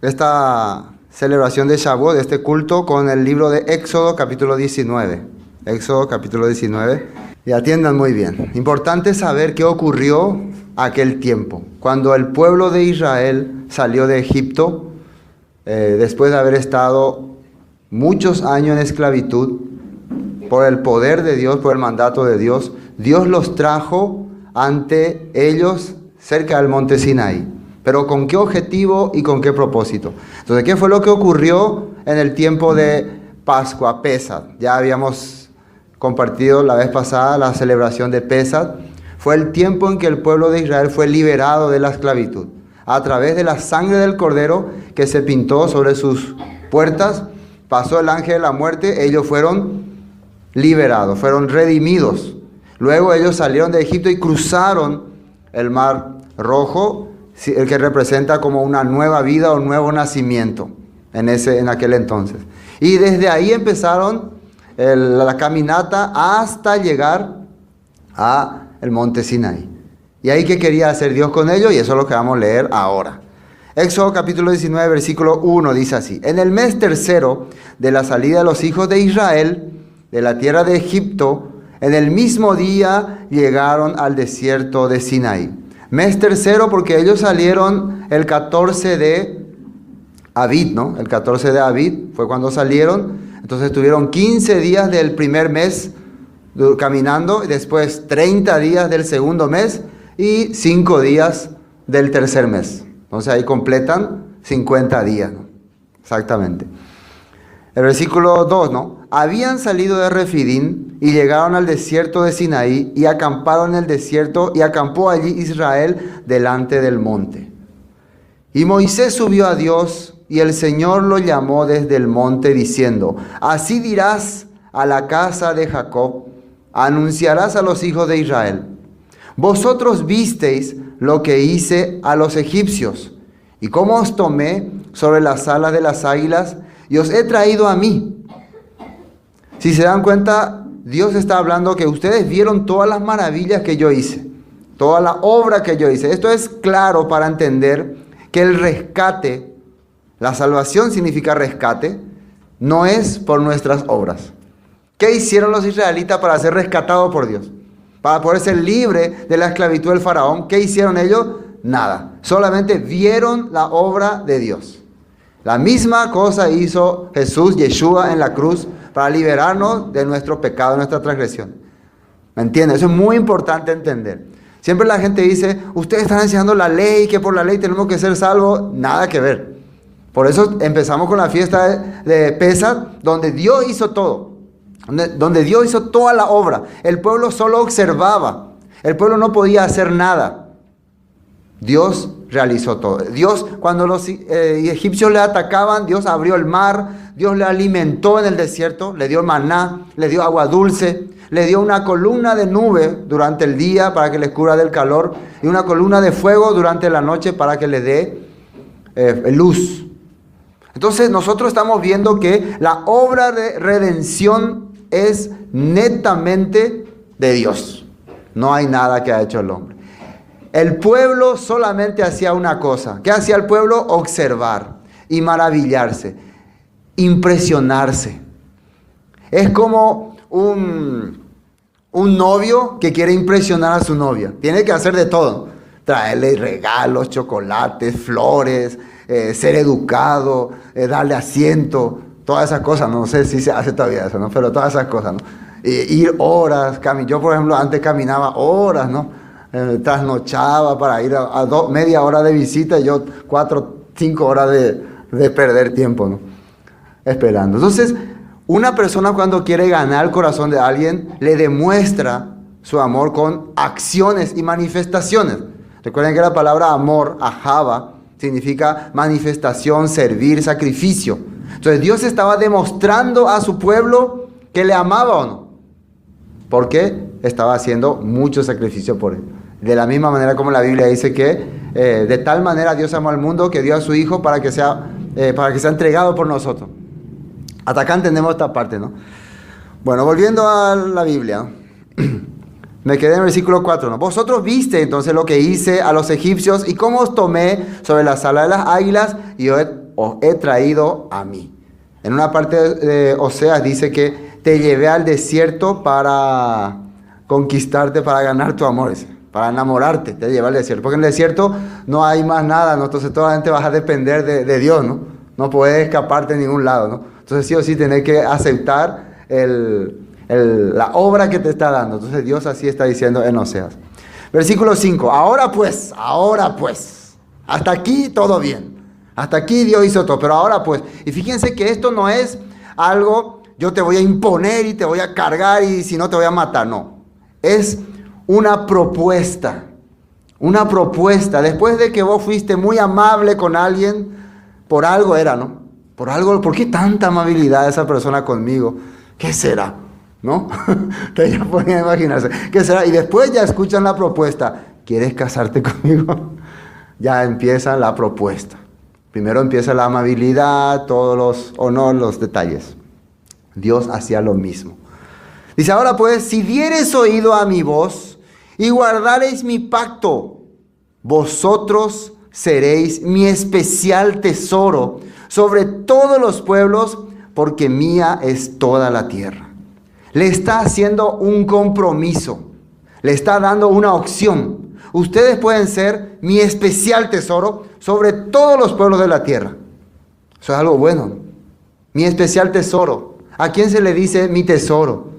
esta celebración de Shavuot, de este culto, con el libro de Éxodo capítulo 19. Éxodo capítulo 19. Y atiendan muy bien. Importante saber qué ocurrió aquel tiempo. Cuando el pueblo de Israel salió de Egipto, después de haber estado muchos años en esclavitud, por el poder de Dios, por el mandato de Dios, Dios los trajo ante ellos cerca del monte Sinaí. Pero ¿con qué objetivo y con qué propósito? Entonces, ¿qué fue lo que ocurrió en el tiempo de Pascua, Pesach? Ya habíamos compartido la vez pasada la celebración de Pesach. Fue el tiempo en que el pueblo de Israel fue liberado de la esclavitud. A través de la sangre del cordero que se pintó sobre sus puertas, pasó el ángel de la muerte, ellos fueron liberados, fueron redimidos. Luego ellos salieron de Egipto y cruzaron el Mar Rojo, el que representa como una nueva vida o un nuevo nacimiento en aquel entonces. Y desde ahí empezaron la caminata hasta llegar a el monte Sinaí. Y ahí, ¿qué quería hacer Dios con ellos? Y eso es lo que vamos a leer ahora. Éxodo capítulo 19, versículo 1 dice así: En el mes tercero de la salida de los hijos de Israel de la tierra de Egipto, en el mismo día llegaron al desierto de Sinaí. Mes tercero porque ellos salieron el 14 de Abib, ¿no? El 14 de Abib fue cuando salieron. Entonces estuvieron 15 días del primer mes caminando, y después 30 días del segundo mes y 5 días del tercer mes. Entonces ahí completan 50 días, ¿no? Exactamente. El versículo 2, ¿no? Habían salido de Refidín y llegaron al desierto de Sinaí y acamparon en el desierto, y acampó allí Israel delante del monte. Y Moisés subió a Dios, y el Señor lo llamó desde el monte diciendo: Así dirás a la casa de Jacob, anunciarás a los hijos de Israel: Vosotros visteis lo que hice a los egipcios, y cómo os tomé sobre las alas de las águilas, y os he traído a mí. Si se dan cuenta, Dios está hablando que ustedes vieron todas las maravillas que yo hice, toda la obra que yo hice. Esto es claro para entender que el rescate, la salvación significa rescate, no es por nuestras obras. ¿Qué hicieron los israelitas para ser rescatados por Dios? Para poder ser libre de la esclavitud del faraón. ¿Qué hicieron ellos? Nada. Solamente vieron la obra de Dios. La misma cosa hizo Jesús, Yeshua, en la cruz para liberarnos de nuestro pecado, de nuestra transgresión. ¿Me entienden? Eso es muy importante entender. Siempre la gente dice: ustedes están enseñando la ley, que por la ley tenemos que ser salvos. Nada que ver. Por eso empezamos con la fiesta de Pesach, donde Dios hizo todo. Donde Dios hizo toda la obra. El pueblo solo observaba. El pueblo no podía hacer nada. Dios realizó todo. Dios, cuando los egipcios le atacaban, Dios abrió el mar, Dios le alimentó en el desierto, le dio maná, le dio agua dulce, le dio una columna de nube durante el día para que les cubra del calor, y una columna de fuego durante la noche para que le dé luz. Entonces nosotros estamos viendo que la obra de redención es netamente de Dios. No hay nada que ha hecho el hombre. El pueblo solamente hacía una cosa. ¿Qué hacía el pueblo? Observar y maravillarse, impresionarse. Es como un novio que quiere impresionar a su novia. Tiene que hacer de todo. Traerle regalos, chocolates, flores, ser educado, darle asiento, todas esas cosas. No sé si se hace todavía eso, ¿no? Pero todas esas cosas, ¿no? Ir horas. Yo, por ejemplo, antes caminaba horas, ¿no? Trasnochaba para ir a media hora de visita, y yo 4, 5 horas de perder tiempo, ¿no? Esperando. Entonces, una persona cuando quiere ganar el corazón de alguien, le demuestra su amor con acciones y manifestaciones. Recuerden que la palabra amor, ahava, significa manifestación, servir, sacrificio. Entonces Dios estaba demostrando a su pueblo que le amaba o no. ¿Por qué? Estaba haciendo mucho sacrificio por él. De la misma manera como la Biblia dice que de tal manera Dios amó al mundo que dio a su Hijo para que sea entregado por nosotros. Hasta acá entendemos esta parte, ¿no? Bueno, volviendo a la Biblia, me quedé en el versículo 4, ¿no? Vosotros viste entonces lo que hice a los egipcios y cómo os tomé sobre la alas de las águilas y os he traído a mí. En una parte de Oseas dice que te llevé al desierto para conquistarte, para ganar tu amor, para enamorarte, te llevé al desierto. Porque en el desierto no hay más nada, ¿no? Entonces solamente vas a depender de Dios, ¿no? No puedes escaparte de ningún lado, ¿no? Entonces sí o sí tenés que aceptar la obra que te está dando. Entonces Dios así está diciendo en Oseas. Versículo 5. Ahora pues. Hasta aquí todo bien. Hasta aquí Dios hizo todo. Pero ahora pues. Y fíjense que esto no es algo, yo te voy a imponer y te voy a cargar y si no te voy a matar. No. Es una propuesta. Una propuesta. Después de que vos fuiste muy amable con alguien, por algo era, ¿no? Por algo, ¿por qué tanta amabilidad esa persona conmigo? ¿Qué será? ¿No? Ustedes ya pueden imaginarse. ¿Qué será? Y después ya escuchan la propuesta. ¿Quieres casarte conmigo? Ya empieza la propuesta. Primero empieza la amabilidad, todos los honores, los detalles. Dios hacía lo mismo. Dice, ahora pues, si diereis oído a mi voz y guardareis mi pacto, vosotros seréis mi especial tesoro sobre todos los pueblos, porque mía es toda la tierra. Le está haciendo un compromiso, le está dando una opción. Ustedes pueden ser mi especial tesoro sobre todos los pueblos de la tierra. Eso es algo bueno. Mi especial tesoro. ¿A quién se le dice mi tesoro?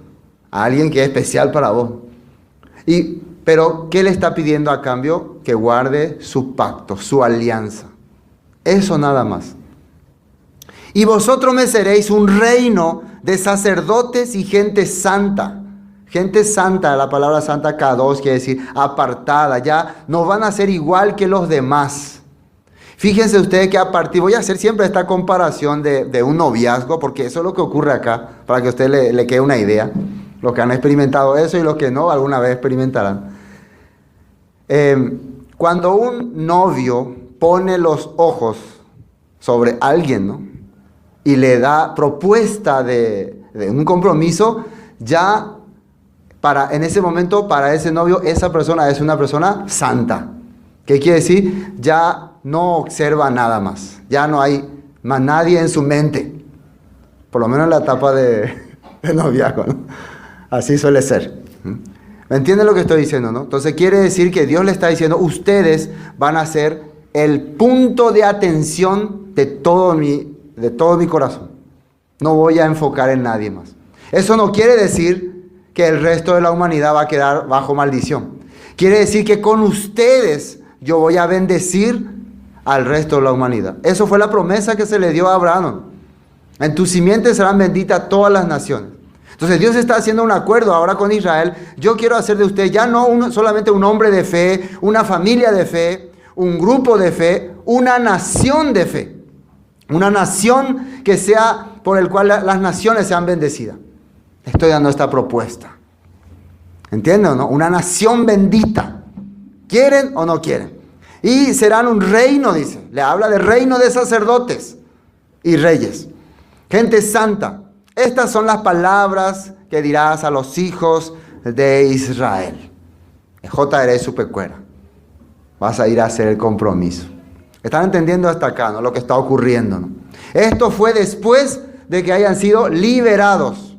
A alguien que es especial para vos. Pero, ¿qué le está pidiendo a cambio? Que guarde su pacto, su alianza. Eso nada más. Y vosotros me seréis un reino de sacerdotes y gente santa. Gente santa, la palabra santa kadosh quiere decir apartada. Ya no van a ser igual que los demás. Fíjense ustedes que voy a hacer siempre esta comparación de un noviazgo, porque eso es lo que ocurre acá, para que a usted le quede una idea. Los que han experimentado eso y los que no, alguna vez experimentarán. Cuando un novio pone los ojos sobre alguien, ¿no? Y le da propuesta de un compromiso, ya en ese momento, para ese novio, esa persona es una persona santa. ¿Qué quiere decir? Ya no observa nada más. Ya no hay más nadie en su mente. Por lo menos en la etapa de noviazgo, ¿no? Así suele ser. ¿Me entienden lo que estoy diciendo, no? Entonces quiere decir que Dios le está diciendo, ustedes van a ser el punto de atención de todo mi corazón. No voy a enfocar en nadie más. Eso no quiere decir que el resto de la humanidad va a quedar bajo maldición. Quiere decir que con ustedes yo voy a bendecir al resto de la humanidad. Eso fue la promesa que se le dio a Abraham. En tu simiente serán benditas todas las naciones. Entonces Dios está haciendo un acuerdo ahora con Israel. Yo quiero hacer de usted ya no solamente un hombre de fe, una familia de fe, un grupo de fe, una nación de fe. Una nación que sea por el cual las naciones sean bendecidas. Estoy dando esta propuesta. ¿Entienden o no? Una nación bendita. ¿Quieren o no quieren? Y serán un reino, dice. Le habla de reino de sacerdotes y reyes. Gente santa. Estas son las palabras que dirás a los hijos de Israel. J.R. Supecuera. Vas a ir a hacer el compromiso. ¿Están entendiendo hasta acá, no? Lo que está ocurriendo, ¿no? Esto fue después de que hayan sido liberados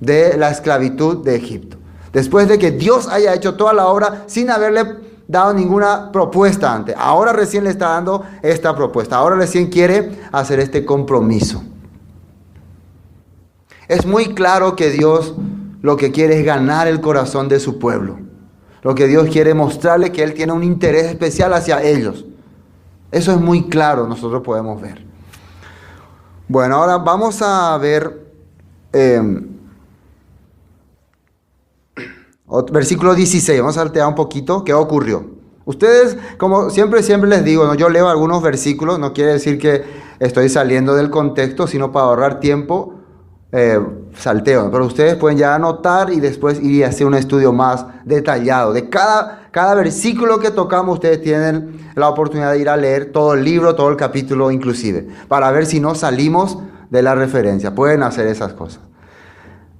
de la esclavitud de Egipto. Después de que Dios haya hecho toda la obra sin haberle dado ninguna propuesta antes. Ahora recién le está dando esta propuesta. Ahora recién quiere hacer este compromiso. Es muy claro que Dios lo que quiere es ganar el corazón de su pueblo. Lo que Dios quiere mostrarle que Él tiene un interés especial hacia ellos. Eso es muy claro, nosotros podemos ver. Bueno, ahora vamos a ver versículo 16. Vamos a saltear un poquito. ¿Qué ocurrió? Ustedes, como siempre les digo, ¿no? Yo leo algunos versículos, no quiere decir que estoy saliendo del contexto, sino para ahorrar tiempo, salteo, ¿no? Pero ustedes pueden ya anotar y después ir a hacer un estudio más detallado. De cada versículo que tocamos, ustedes tienen la oportunidad de ir a leer todo el libro, todo el capítulo inclusive, para ver si no salimos de la referencia. Pueden hacer esas cosas.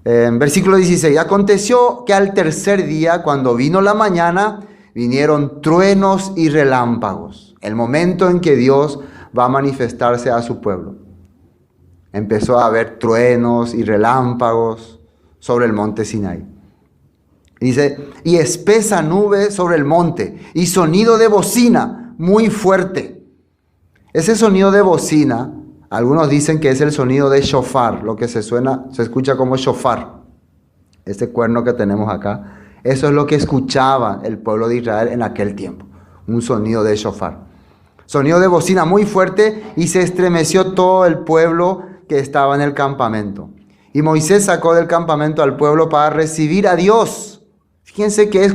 Versículo 16. Aconteció que al tercer día, cuando vino la mañana, vinieron truenos y relámpagos. El momento en que Dios va a manifestarse a su pueblo. Empezó a haber truenos y relámpagos sobre el monte Sinaí. Dice, y espesa nube sobre el monte, y sonido de bocina muy fuerte. Ese sonido de bocina, algunos dicen que es el sonido de shofar, lo que se escucha como shofar. Este cuerno que tenemos acá, eso es lo que escuchaba el pueblo de Israel en aquel tiempo, un sonido de shofar. Sonido de bocina muy fuerte, y se estremeció todo el pueblo que estaba en el campamento. Y Moisés sacó del campamento al pueblo para recibir a Dios. Fíjense que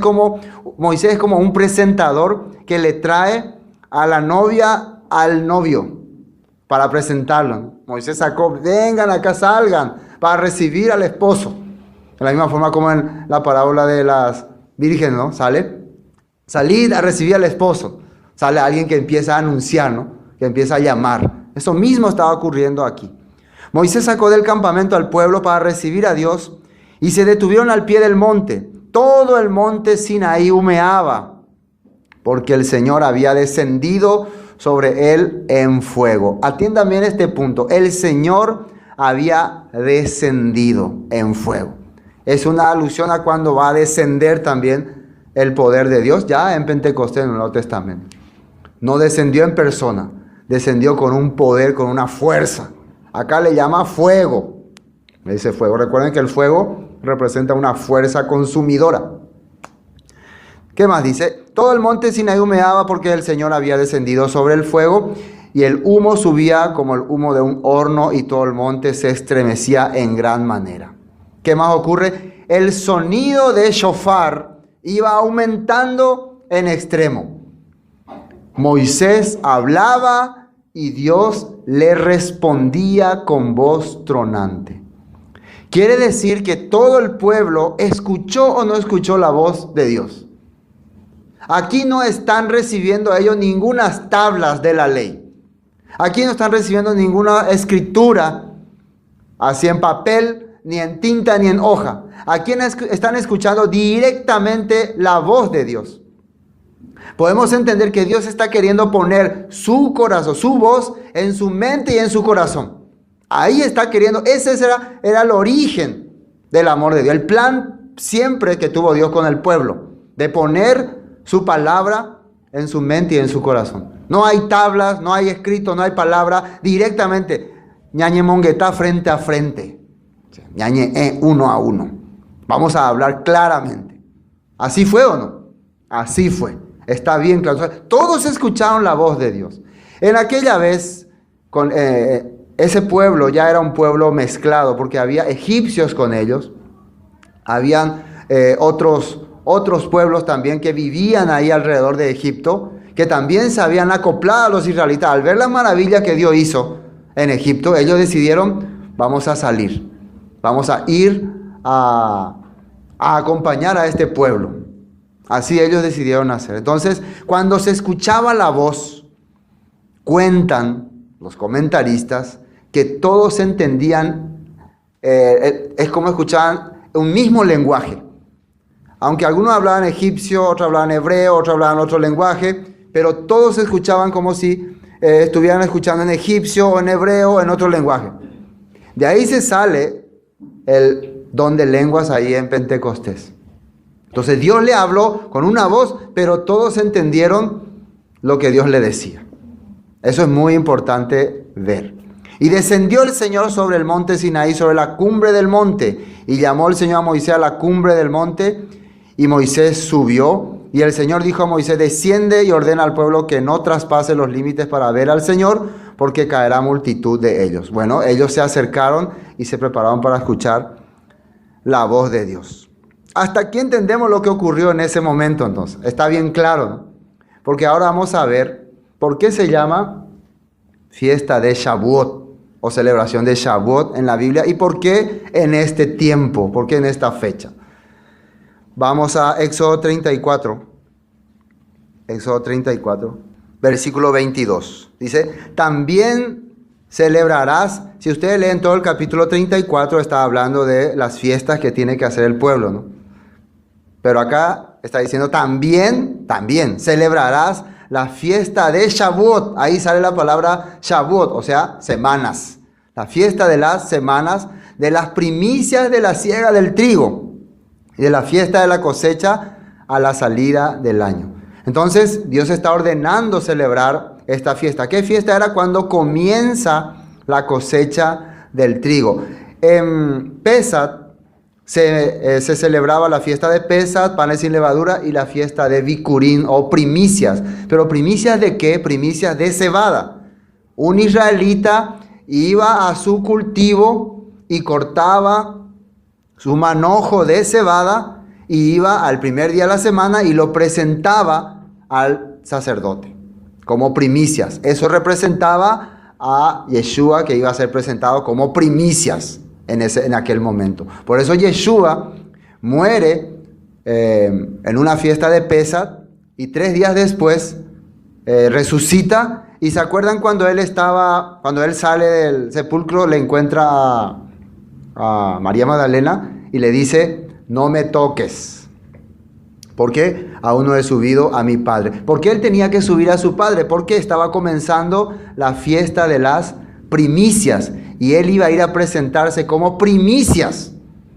Moisés es como un presentador que le trae a la novia al novio para presentarlo. Moisés sacó, vengan acá, salgan, para recibir al esposo. De la misma forma como en la parábola de las vírgenes, ¿no? Salid a recibir al esposo. Sale alguien que empieza a anunciar, ¿no? Que empieza a llamar. Eso mismo estaba ocurriendo aquí. Moisés sacó del campamento al pueblo para recibir a Dios, y se detuvieron al pie del monte. Todo el monte Sinaí humeaba, porque el Señor había descendido sobre él en fuego. Atiendan bien este punto. El Señor había descendido en fuego. Es una alusión a cuando va a descender también el poder de Dios, ya en Pentecostés, en el Nuevo Testamento. No descendió en persona, descendió con un poder, con una fuerza. Acá le llama fuego. Le dice fuego. Recuerden que el fuego representa una fuerza consumidora. ¿Qué más dice? Todo el monte Sinaí humeaba porque el Señor había descendido sobre el fuego, y el humo subía como el humo de un horno, y todo el monte se estremecía en gran manera. ¿Qué más ocurre? El sonido de shofar iba aumentando en extremo. Moisés hablaba y Dios le respondía con voz tronante. Quiere decir que todo el pueblo escuchó o no escuchó la voz de Dios. Aquí no están recibiendo ellos ninguna tablas de la ley. Aquí no están recibiendo ninguna escritura, así en papel, ni en tinta, ni en hoja. Aquí están escuchando directamente la voz de Dios. Podemos entender que Dios está queriendo poner su corazón, su voz, en su mente y en su corazón. Ahí está queriendo, ese era el origen del amor de Dios. El plan siempre que tuvo Dios con el pueblo, de poner su palabra en su mente y en su corazón. No hay tablas, no hay escrito, no hay palabra, directamente, ñañe mongueta frente a frente, ñañe uno a uno. Vamos a hablar claramente. ¿Así fue o no? Así fue. Está bien claro. Todos escucharon la voz de Dios. En aquella vez, ese pueblo ya era un pueblo mezclado, porque había egipcios con ellos, habían otros pueblos también que vivían ahí alrededor de Egipto, que también se habían acoplado a los israelitas. Al ver la maravilla que Dios hizo en Egipto, ellos decidieron, vamos a salir, vamos a ir a acompañar a este pueblo. Así ellos decidieron hacer. Entonces, cuando se escuchaba la voz, cuentan los comentaristas que todos entendían, es como escuchaban un mismo lenguaje. Aunque algunos hablaban egipcio, otros hablaban hebreo, otros hablaban otro lenguaje, pero todos escuchaban como si estuvieran escuchando en egipcio o en hebreo o en otro lenguaje. De ahí se sale el don de lenguas ahí en Pentecostés. Entonces Dios le habló con una voz, pero todos entendieron lo que Dios le decía. Eso es muy importante ver. Y descendió el Señor sobre el monte Sinaí, sobre la cumbre del monte. Y llamó el Señor a Moisés a la cumbre del monte. Y Moisés subió. Y el Señor dijo a Moisés, desciende y ordena al pueblo que no traspase los límites para ver al Señor, porque caerá multitud de ellos. Bueno, ellos se acercaron y se prepararon para escuchar la voz de Dios. Hasta aquí entendemos lo que ocurrió en ese momento, entonces. Está bien claro, ¿no? Porque ahora vamos a ver por qué se llama fiesta de Shavuot o celebración de Shavuot en la Biblia y por qué en este tiempo, por qué en esta fecha. Vamos a Éxodo 34. Éxodo 34, versículo 22. Dice, también celebrarás, si ustedes leen todo el capítulo 34, está hablando de las fiestas que tiene que hacer el pueblo, ¿no? Pero acá está diciendo también celebrarás la fiesta de Shavuot. Ahí sale la palabra Shavuot, o sea, semanas. La fiesta de las semanas, de las primicias de la siega del trigo y de la fiesta de la cosecha a la salida del año. Entonces, Dios está ordenando celebrar esta fiesta. ¿Qué fiesta era? Cuando comienza la cosecha del trigo. En Pesach se celebraba la fiesta de Pesach, panes sin levadura, y la fiesta de Bikurim o primicias. ¿Pero primicias de qué? Primicias de cebada. Un israelita iba a su cultivo y cortaba su manojo de cebada y iba al primer día de la semana y lo presentaba al sacerdote como primicias. Eso representaba a Yeshua, que iba a ser presentado como primicias en aquel momento. Por eso Yeshua muere en una fiesta de Pesach y 3 días después resucita. Y se acuerdan cuando él sale del sepulcro, le encuentra a María Magdalena y le dice: no me toques, porque aún no he subido a mi Padre. ¿Por qué él tenía que subir a su Padre? Porque estaba comenzando la fiesta de las primicias y él iba a ir a presentarse como primicias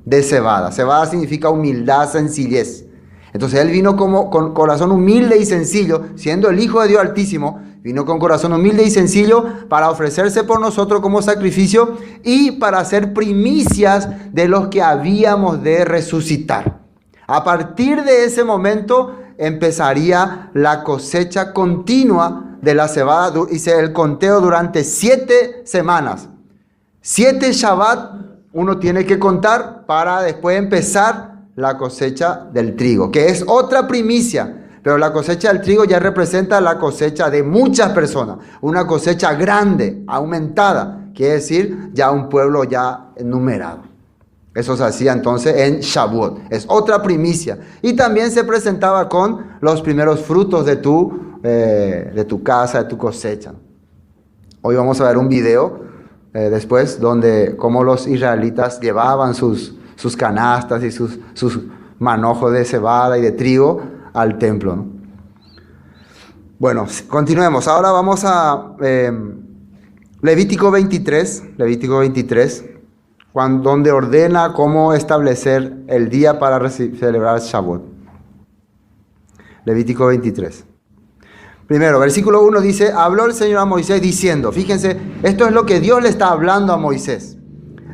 de cebada. Cebada significa humildad, sencillez. Entonces él vino con corazón humilde y sencillo, siendo el Hijo de Dios Altísimo. Vino con corazón humilde y sencillo para ofrecerse por nosotros como sacrificio y para ser primicias de los que habíamos de resucitar. A partir de ese momento empezaría la cosecha continua de la cebada, y el conteo durante 7 semanas. 7 Shabbat uno tiene que contar para después empezar la cosecha del trigo, que es otra primicia. Pero la cosecha del trigo ya representa la cosecha de muchas personas. Una cosecha grande, aumentada. Quiere decir ya un pueblo ya numerado. Eso se hacía entonces en Shavuot. Es otra primicia. Y también se presentaba con los primeros frutos de tu casa, de tu cosecha. Hoy vamos a ver un video después donde cómo los israelitas llevaban sus canastas y sus manojos de cebada y de trigo al templo, ¿no? Bueno, continuemos. Ahora vamos a Levítico 23, donde ordena cómo establecer el día para celebrar Shavuot. Levítico 23. Primero, versículo 1 dice: habló el Señor a Moisés diciendo, fíjense, esto es lo que Dios le está hablando a Moisés.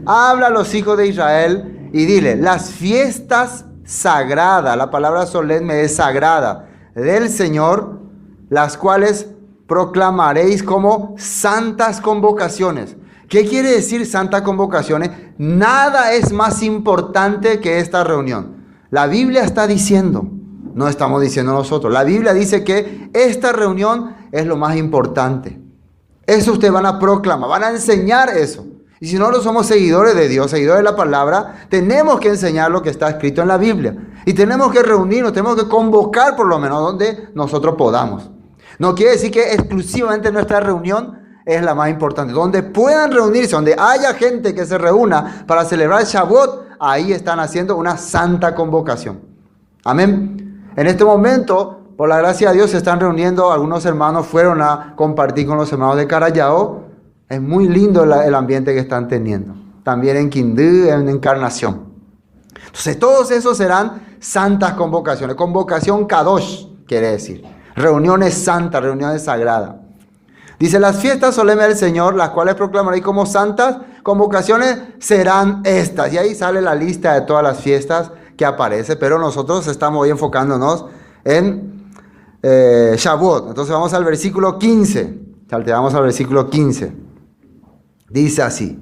Habla a los hijos de Israel y dile: las fiestas sagrada, la palabra solemne es sagrada, del Señor, las cuales proclamaréis como santas convocaciones. ¿Qué quiere decir santas convocaciones? Nada es más importante que esta reunión. La Biblia está diciendo, no estamos diciendo nosotros, la Biblia dice que esta reunión es lo más importante. Eso ustedes van a proclamar, van a enseñar eso. Y si no somos seguidores de Dios, seguidores de la palabra, tenemos que enseñar lo que está escrito en la Biblia. Y tenemos que reunirnos, tenemos que convocar por lo menos donde nosotros podamos. No quiere decir que exclusivamente nuestra reunión es la más importante. Donde puedan reunirse, donde haya gente que se reúna para celebrar Shavuot, ahí están haciendo una santa convocación. Amén. En este momento, por la gracia de Dios, se están reuniendo. Algunos hermanos fueron a compartir con los hermanos de Carayao. Es muy lindo el ambiente que están teniendo. También en Quindú, en Encarnación. Entonces, todos esos serán santas convocaciones. Convocación Kadosh, quiere decir. Reuniones santas, reuniones sagradas. Dice: las fiestas solemnes del Señor, las cuales proclamaréis como santas convocaciones, serán estas. Y ahí sale la lista de todas las fiestas que aparece. Pero nosotros estamos hoy enfocándonos en Shavuot. Entonces vamos al versículo 15. Salteamos al versículo 15. Dice así: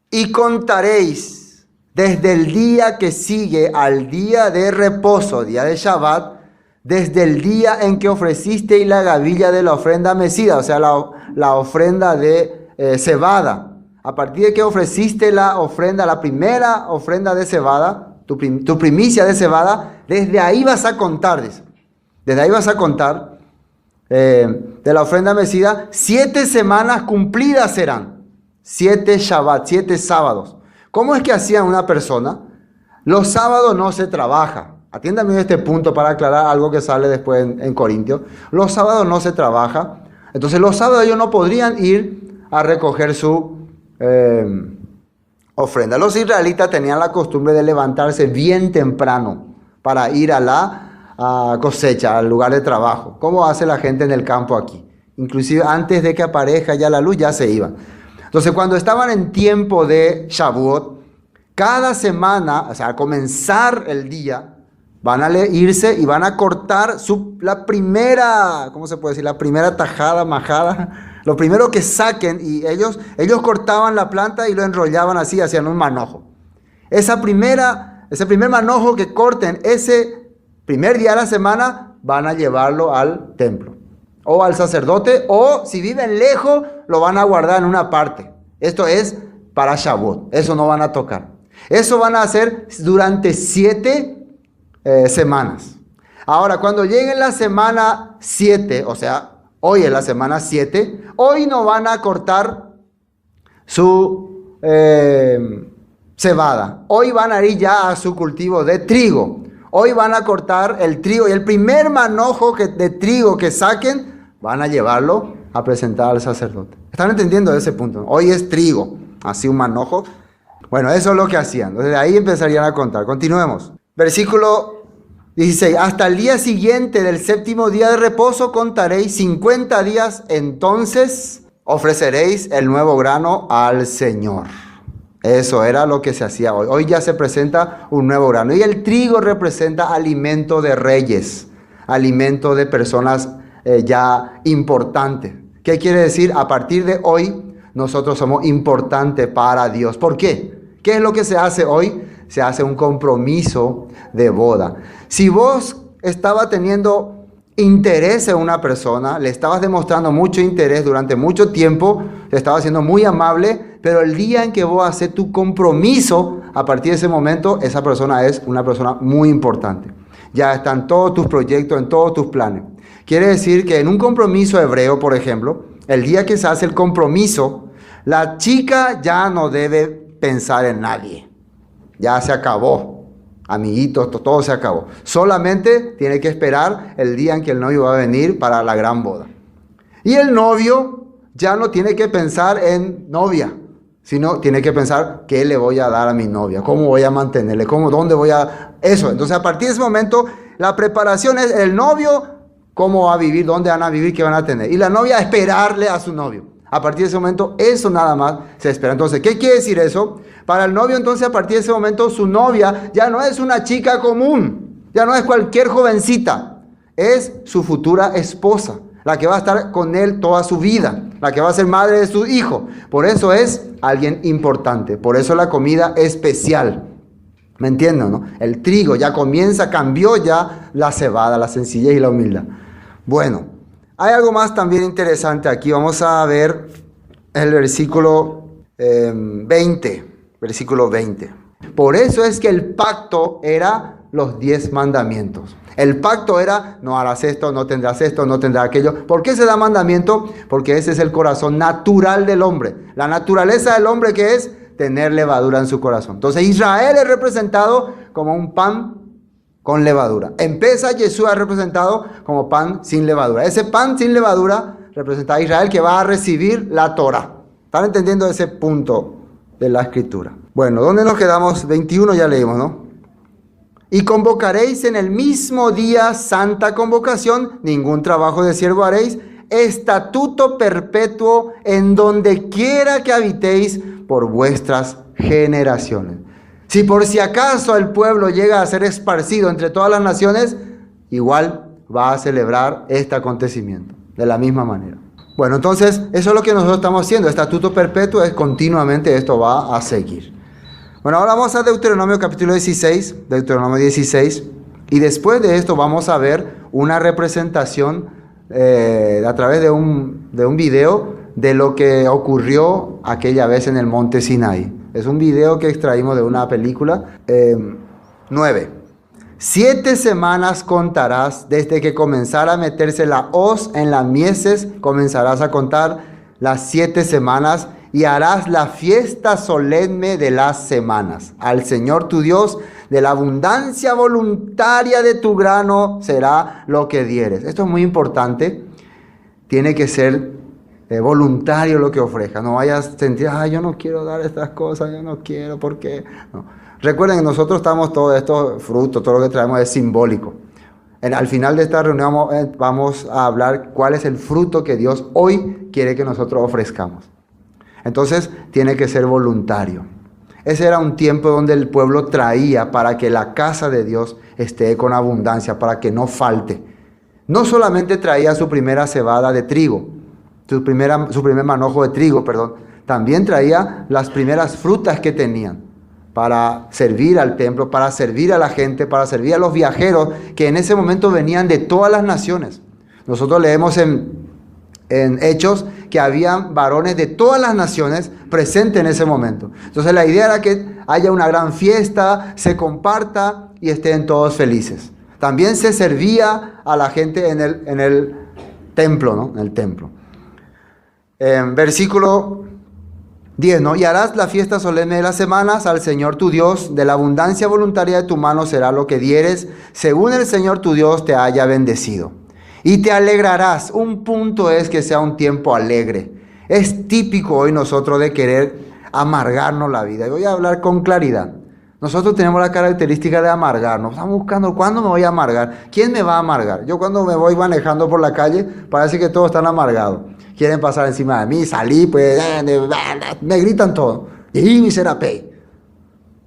y contaréis desde el día que sigue al día de reposo, día de Shabbat, desde el día en que ofrecisteis la gavilla de la ofrenda mecida, o sea, la ofrenda de cebada. A partir de que ofreciste la ofrenda, la primera ofrenda de cebada, tu primicia de cebada, desde ahí vas a contar, dice. Desde ahí vas a contar de la ofrenda mecida, 7 semanas cumplidas serán. 7 Shabbat, 7 sábados. ¿Cómo es que hacía una persona? Los sábados no se trabaja. Atiendan bien este punto para aclarar algo que sale después en Corintios. Los sábados no se trabaja. Entonces los sábados ellos no podrían ir a recoger su ofrenda. Los israelitas tenían la costumbre de levantarse bien temprano para ir a la cosecha, al lugar de trabajo. ¿Cómo hace la gente en el campo aquí? Inclusive antes de que aparezca ya la luz ya se iban. Entonces cuando estaban en tiempo de Shavuot, cada semana, o sea, al comenzar el día, van a irse y van a cortar la primera, ¿cómo se puede decir? La primera tajada, majada, lo primero que saquen, y ellos cortaban la planta y lo enrollaban así, hacían un manojo. Ese primer manojo que corten, ese primer día de la semana, van a llevarlo al templo, o al sacerdote, o si viven lejos, lo van a guardar en una parte. Esto es para Shavuot, eso no van a tocar. Eso van a hacer durante 7 semanas. Ahora, cuando llegue la semana 7, o sea, hoy es la semana 7, hoy no van a cortar su cebada. Hoy van a ir ya a su cultivo de trigo. Hoy van a cortar el trigo y el primer manojo de trigo que saquen, van a llevarlo a presentar al sacerdote. ¿Están entendiendo ese punto? Hoy es trigo, así un manojo. Bueno, eso es lo que hacían. Entonces, de ahí empezarían a contar. Continuemos. Versículo 16. Hasta el día siguiente del 7º día de reposo contaréis 50 días. Entonces ofreceréis el nuevo grano al Señor. Eso era lo que se hacía hoy. Hoy ya se presenta un nuevo grano. Y el trigo representa alimento de reyes. Alimento de personas ya importantes. ¿Qué quiere decir? A partir de hoy nosotros somos importantes para Dios. ¿Por qué? ¿Qué es lo que se hace hoy? Se hace un compromiso de boda. Si vos estabas teniendo interés en una persona, le estabas demostrando mucho interés durante mucho tiempo, le estabas siendo muy amable, pero el día en que vos haces tu compromiso, a partir de ese momento, esa persona es una persona muy importante. Ya están todos tus proyectos, en todos tus planes. Quiere decir que en un compromiso hebreo, por ejemplo, el día que se hace el compromiso, la chica ya no debe pensar en nadie. Ya se acabó, amiguitos, todo se acabó. Solamente tiene que esperar el día en que el novio va a venir para la gran boda. Y el novio ya no tiene que pensar en novia, sino tiene que pensar qué le voy a dar a mi novia, cómo voy a mantenerle, dónde voy a... Eso, entonces a partir de ese momento la preparación es el novio, cómo va a vivir, dónde van a vivir, qué van a tener. Y la novia esperarle a su novio. A partir de ese momento, eso nada más se espera. Entonces, ¿qué quiere decir eso? Para el novio, entonces, a partir de ese momento, su novia ya no es una chica común, ya no es cualquier jovencita, es su futura esposa, la que va a estar con él toda su vida, la que va a ser madre de su hijo. Por eso es alguien importante, por eso la comida especial. ¿Me entienden, no? El trigo ya cambió ya la cebada, la sencillez y la humildad. Bueno. Hay algo más también interesante aquí. Vamos a ver el versículo 20. Versículo 20. Por eso es que el pacto era los 10 mandamientos. El pacto era, no harás esto, no tendrás aquello. ¿Por qué se da mandamiento? Porque ese es el corazón natural del hombre. La naturaleza del hombre, que es tener levadura en su corazón. Entonces Israel es representado como un pan con levadura. En Pesaj, Jesús es representado como pan sin levadura. Ese pan sin levadura representa a Israel, que va a recibir la Torah. ¿Están entendiendo ese punto de la escritura? Bueno, ¿dónde nos quedamos? 21 ya leímos, ¿no? Y convocaréis en el mismo día santa convocación, ningún trabajo de siervo haréis, estatuto perpetuo en donde quiera que habitéis por vuestras generaciones. Si por si acaso el pueblo llega a ser esparcido entre todas las naciones, igual va a celebrar este acontecimiento, de la misma manera. Bueno, entonces, eso es lo que nosotros estamos haciendo. Estatuto perpetuo es continuamente, esto va a seguir. Bueno, ahora vamos a Deuteronomio capítulo 16, Deuteronomio 16, y después de esto vamos a ver una representación a través de un video de lo que ocurrió aquella vez en el monte Sinaí. Es un video que extraímos de una película. 9. 7 semanas contarás desde que comenzara a meterse la hoz en las mieses, comenzarás a contar las 7 semanas y harás la fiesta solemne de las semanas. Al Señor tu Dios, de la abundancia voluntaria de tu grano será lo que dieres. Esto es muy importante. Tiene que ser voluntario lo que ofrezca. No vayas a sentir, yo no quiero dar estas cosas, yo no quiero, ¿por qué? No. Recuerden que nosotros estamos todos estos frutos, todo lo que traemos es simbólico. Al final de esta reunión vamos a hablar cuál es el fruto que Dios hoy quiere que nosotros ofrezcamos. Entonces, tiene que ser voluntario. Ese era un tiempo donde el pueblo traía para que la casa de Dios esté con abundancia, para que no falte. No solamente traía su primera cebada de trigo, su primer manojo de trigo, también traía las primeras frutas que tenían para servir al templo, para servir a la gente, para servir a los viajeros que en ese momento venían de todas las naciones. Nosotros leemos en Hechos que habían varones de todas las naciones presentes en ese momento. Entonces la idea era que haya una gran fiesta, se comparta y estén todos felices. También se servía a la gente en el templo, ¿no? En el templo. Versículo 10, ¿no? Y harás la fiesta solemne de las semanas al Señor tu Dios, de la abundancia voluntaria de tu mano será lo que dieres, según el Señor tu Dios te haya bendecido. Y te alegrarás. Un punto es que sea un tiempo alegre. Es típico hoy nosotros de querer amargarnos la vida. Y voy a hablar con claridad. Nosotros tenemos la característica de amargarnos. Estamos buscando cuándo me voy a amargar. ¿Quién me va a amargar? Yo cuando me voy manejando por la calle, parece que todos están amargados. Quieren pasar encima de mí, salí, pues, me gritan todo. Y mi serapé.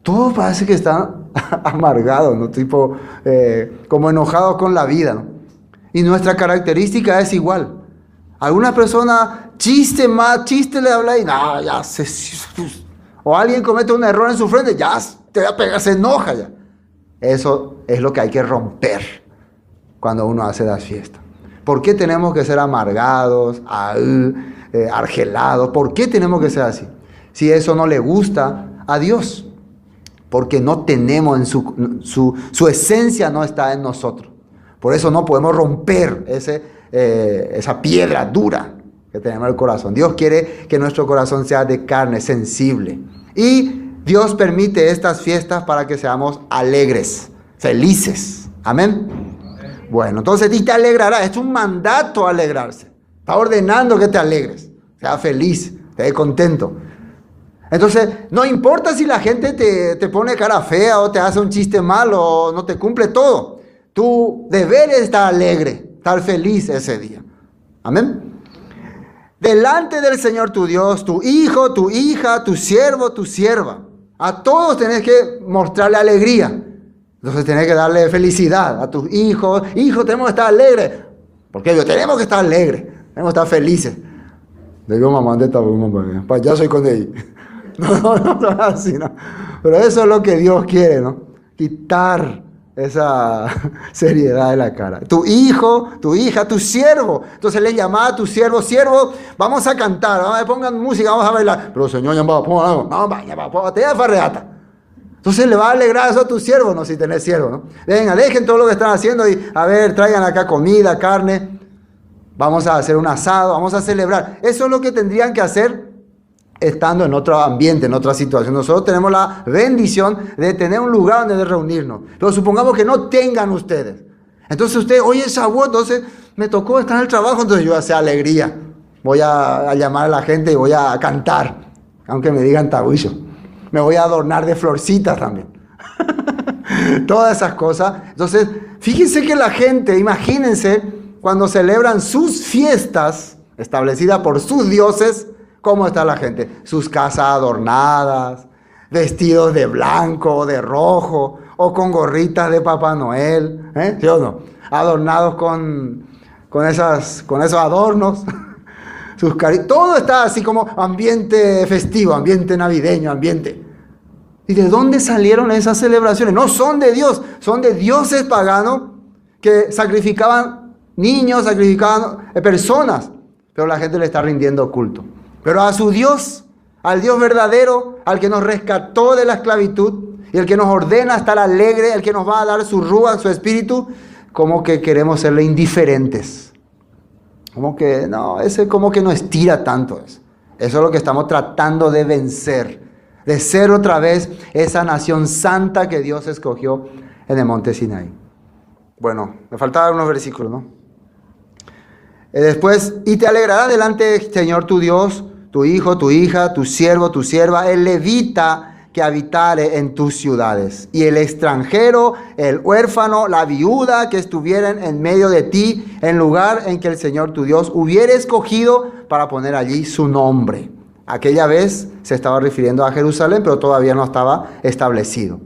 Todos parece que están amargados, ¿no? Tipo, como enojados con la vida, ¿no? Y nuestra característica es igual. Alguna persona chiste le habla y no, ya se... O alguien comete un error en su frente, ya te va a pegar, se enoja ya. Eso es lo que hay que romper cuando uno hace las fiestas. ¿Por qué tenemos que ser amargados, argelados? ¿Por qué tenemos que ser así? Si eso no le gusta a Dios. Porque no tenemos su esencia no está en nosotros. Por eso no podemos romper esa piedra dura que tenemos en el corazón. Dios quiere que nuestro corazón sea de carne, sensible. Y Dios permite estas fiestas para que seamos alegres, felices. Amén. Bueno, entonces y te alegrarás. Es un mandato alegrarse. Está ordenando que te alegres. Sea feliz, esté contento. Entonces, no importa si la gente te pone cara fea o te hace un chiste malo o no te cumple todo. Tu deber es estar alegre, estar feliz ese día. Amén. Delante del Señor tu Dios, tu hijo, tu hija, tu siervo, tu sierva. A todos tenés que mostrarle alegría. Entonces tenés que darle felicidad a tus hijos. Hijos, tenemos que estar alegres. ¿Por qué? Tenemos que estar alegres. Tenemos que estar felices. Le digo, mamá, ¿dónde está? Para allá soy con él. No, así, no. Pero eso es lo que Dios quiere, ¿no? Quitar esa seriedad de la cara. Tu hijo, tu hija, tu siervo. Entonces le llamaba a tu siervo, vamos a cantar, pongan música, vamos a bailar. Pero Señor, ya va, pongan algo. No, vaya, te da farreata. Entonces le va a alegrar eso a tu siervo, no, si tenés siervo, ¿no? Venga, dejen todo lo que están haciendo y, a ver, traigan acá comida, carne. Vamos a hacer un asado, vamos a celebrar. Eso es lo que tendrían que hacer estando en otro ambiente, en otra situación. Nosotros tenemos la bendición de tener un lugar donde reunirnos. Pero supongamos que no tengan ustedes. Entonces usted, oye, Shavuot, entonces me tocó estar en el trabajo, entonces yo voy a hacer alegría. Voy a llamar a la gente y voy a cantar, aunque me digan tabuillo. Me voy a adornar de florcitas también. Todas esas cosas. Entonces, fíjense que la gente, imagínense, cuando celebran sus fiestas establecidas por sus dioses, ¿cómo está la gente? Sus casas adornadas, vestidos de blanco o de rojo, o con gorritas de Papá Noel, ¿sí o no? Adornados con esos adornos. Todo está así como ambiente festivo, ambiente navideño, ambiente. ¿Y de dónde salieron esas celebraciones? No son de Dios, son de dioses paganos que sacrificaban niños, sacrificaban personas, pero la gente le está rindiendo culto. Pero a su Dios, al Dios verdadero, al que nos rescató de la esclavitud y el que nos ordena estar alegre, el que nos va a dar su rúa, su espíritu, como que queremos serle indiferentes. Como que no, ese como que no estira tanto eso. Eso es lo que estamos tratando de vencer. De ser otra vez esa nación santa que Dios escogió en el monte Sinaí. Bueno, me faltaban unos versículos, ¿no? Después, y te alegrará delante del Señor tu Dios, tu hijo, tu hija, tu siervo, tu sierva, el levita que habitare en tus ciudades, y el extranjero, el huérfano, la viuda que estuvieren en medio de ti, en lugar en que el Señor tu Dios hubiera escogido para poner allí su nombre. Aquella vez se estaba refiriendo a Jerusalén, pero todavía no estaba establecido.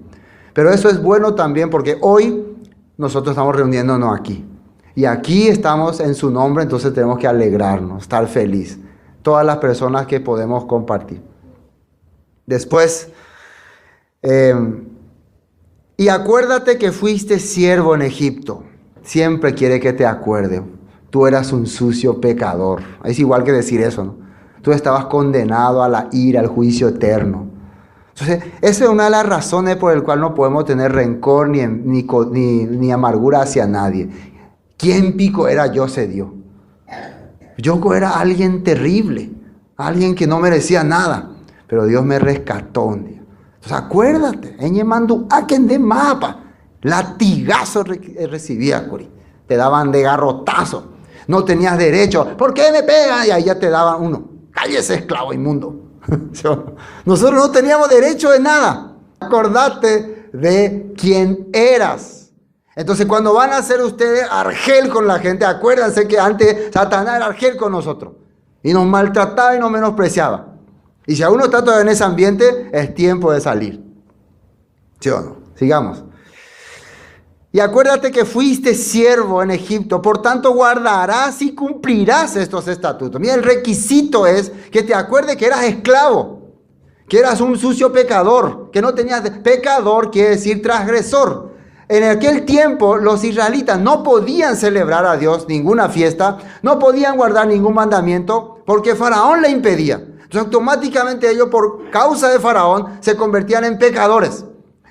Pero eso es bueno también porque hoy nosotros estamos reuniéndonos aquí. Y aquí estamos en su nombre, entonces tenemos que alegrarnos, estar feliz. Todas las personas que podemos compartir. Después, y acuérdate que fuiste siervo en Egipto. Siempre quiere que te acuerde. Tú eras un sucio pecador. Es igual que decir eso, ¿no? Tú estabas condenado a la ira, al juicio eterno. Entonces, esa es una de las razones por las cuales no podemos tener rencor ni amargura hacia nadie. ¿Quién pico era yo se dio? Yo era alguien terrible, alguien que no merecía nada, pero Dios me rescató un día. Entonces acuérdate, de mapa, latigazo recibía, Cori. Te daban de garrotazo, no tenías derecho. ¿Por qué me pegan? Y ahí ya te daban uno. Cállese, esclavo inmundo. Nosotros no teníamos derecho de nada. Acordate de quién eras. Entonces cuando van a ser ustedes argel con la gente, acuérdense que antes Satanás era argel con nosotros. Y nos maltrataba y nos menospreciaba. Y si aún no está todavía en ese ambiente, es tiempo de salir. ¿Sí o no? Sigamos. Y acuérdate que fuiste siervo en Egipto, por tanto guardarás y cumplirás estos estatutos. Mira, el requisito es que te acuerdes que eras esclavo, que eras un sucio pecador, que no tenías... Pecador quiere decir transgresor. En aquel tiempo los israelitas no podían celebrar a Dios ninguna fiesta, no podían guardar ningún mandamiento, porque Faraón le impedía. Entonces automáticamente ellos, por causa de Faraón, se convertían en pecadores.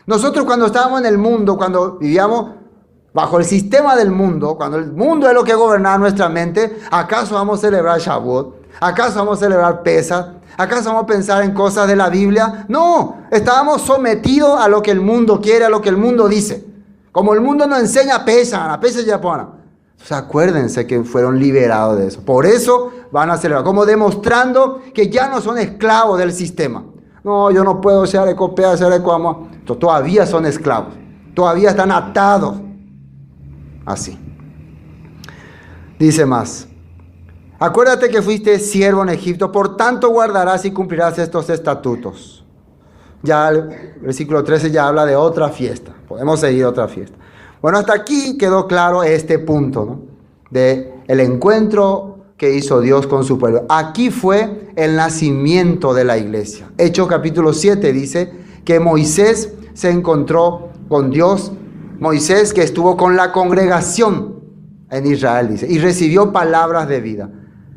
Nosotros cuando estábamos en el mundo, cuando vivíamos bajo el sistema del mundo, cuando el mundo es lo que gobernaba nuestra mente, ¿acaso vamos a celebrar Shavuot? ¿Acaso vamos a celebrar Pesach? ¿Acaso vamos a pensar en cosas de la Biblia? No, estábamos sometidos a lo que el mundo quiere, a lo que el mundo dice. Como el mundo nos enseña Pesach ya pona. Entonces acuérdense que fueron liberados de eso. Por eso van a celebrar, como demostrando que ya no son esclavos del sistema. No, yo no puedo ser ecopea, ser ecoamo. Todavía son esclavos. Todavía están atados. Así. Dice más. Acuérdate que fuiste siervo en Egipto, por tanto guardarás y cumplirás estos estatutos. Ya el versículo 13 ya habla de otra fiesta. Podemos seguir otra fiesta. Bueno, hasta aquí quedó claro este punto, ¿no? De el encuentro que hizo Dios con su pueblo. Aquí fue el nacimiento de la iglesia. Hechos capítulo 7 dice que Moisés se encontró con Dios. Moisés que estuvo con la congregación en Israel, dice, y recibió palabras de vida.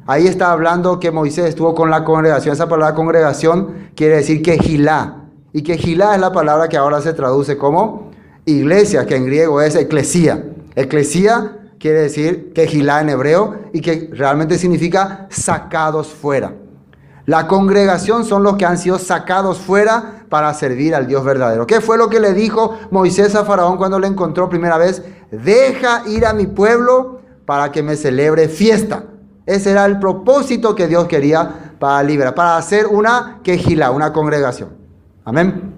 Ahí está hablando que Moisés estuvo con la congregación. Esa palabra congregación quiere decir Kehilá. Y Kehilá es la palabra que ahora se traduce como iglesia, que en griego es eclesía. Eclesía quiere decir Kehilá en hebreo y que realmente significa sacados fuera. La congregación son los que han sido sacados fuera para servir al Dios verdadero. ¿Qué fue lo que le dijo Moisés a Faraón cuando le encontró primera vez? Deja ir a mi pueblo para que me celebre fiesta. Ese era el propósito que Dios quería para liberar, para hacer una Kehilá, una congregación. Amén.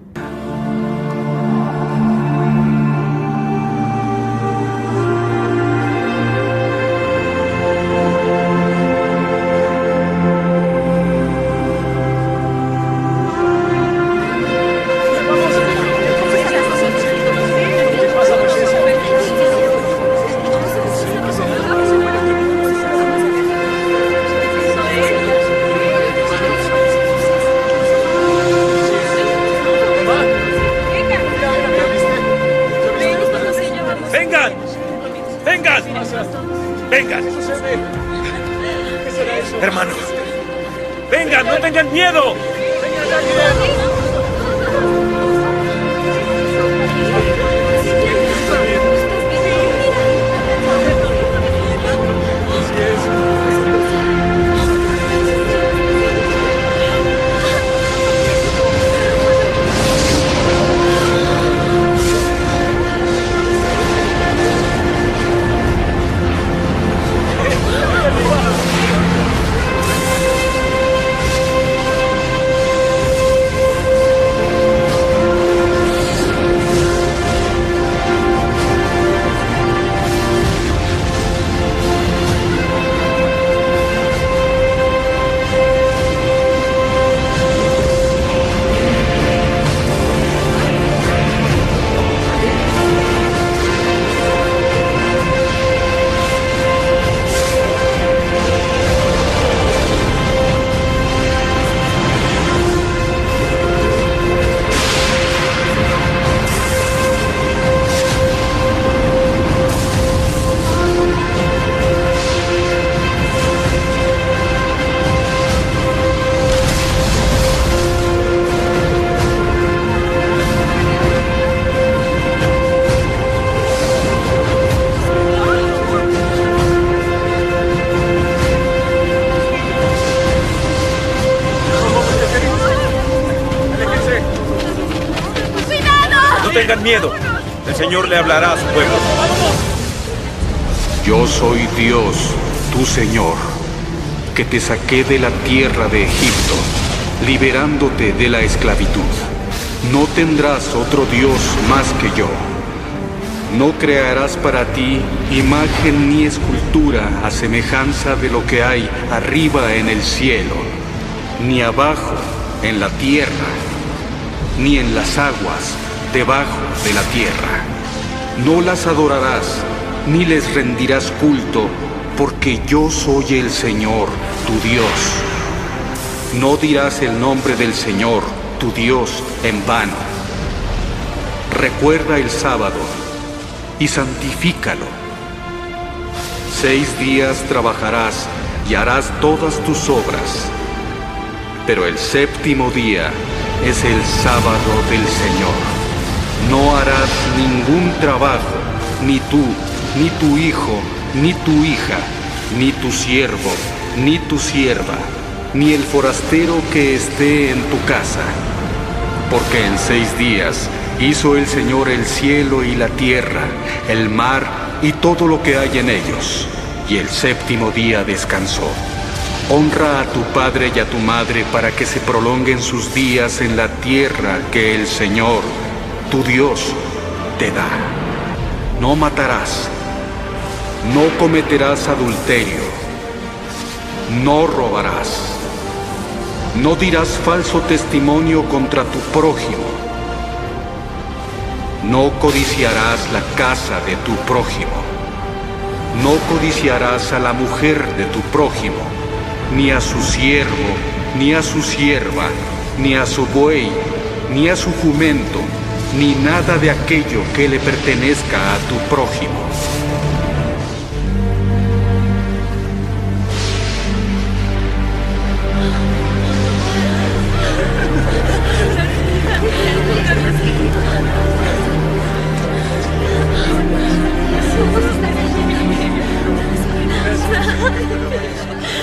Vengan. Hermanos, vengan, no tengan miedo. tengan miedo. El Señor le hablará a su pueblo. Yo soy Dios, tu Señor, que te saqué de la tierra de Egipto, liberándote de la esclavitud. No tendrás otro Dios más que yo. No crearás para ti imagen ni escultura a semejanza de lo que hay arriba en el cielo, ni abajo en la tierra, ni en las aguas debajo de la tierra. No las adorarás, ni les rendirás culto, porque yo soy el Señor, tu Dios. No dirás el nombre del Señor, tu Dios, en vano. Recuerda el sábado y santifícalo. 6 días trabajarás y harás todas tus obras, pero el séptimo día es el sábado del Señor. No harás ningún trabajo, ni tú, ni tu hijo, ni tu hija, ni tu siervo, ni tu sierva, ni el forastero que esté en tu casa. Porque en 6 días hizo el Señor el cielo y la tierra, el mar y todo lo que hay en ellos, y el séptimo día descansó. Honra a tu padre y a tu madre para que se prolonguen sus días en la tierra que el Señor, tu Dios, te da. No matarás. No cometerás adulterio. No robarás. No dirás falso testimonio contra tu prójimo. No codiciarás la casa de tu prójimo. No codiciarás a la mujer de tu prójimo, ni a su siervo, ni a su sierva, ni a su buey, ni a su jumento, ni nada de aquello que le pertenezca a tu prójimo.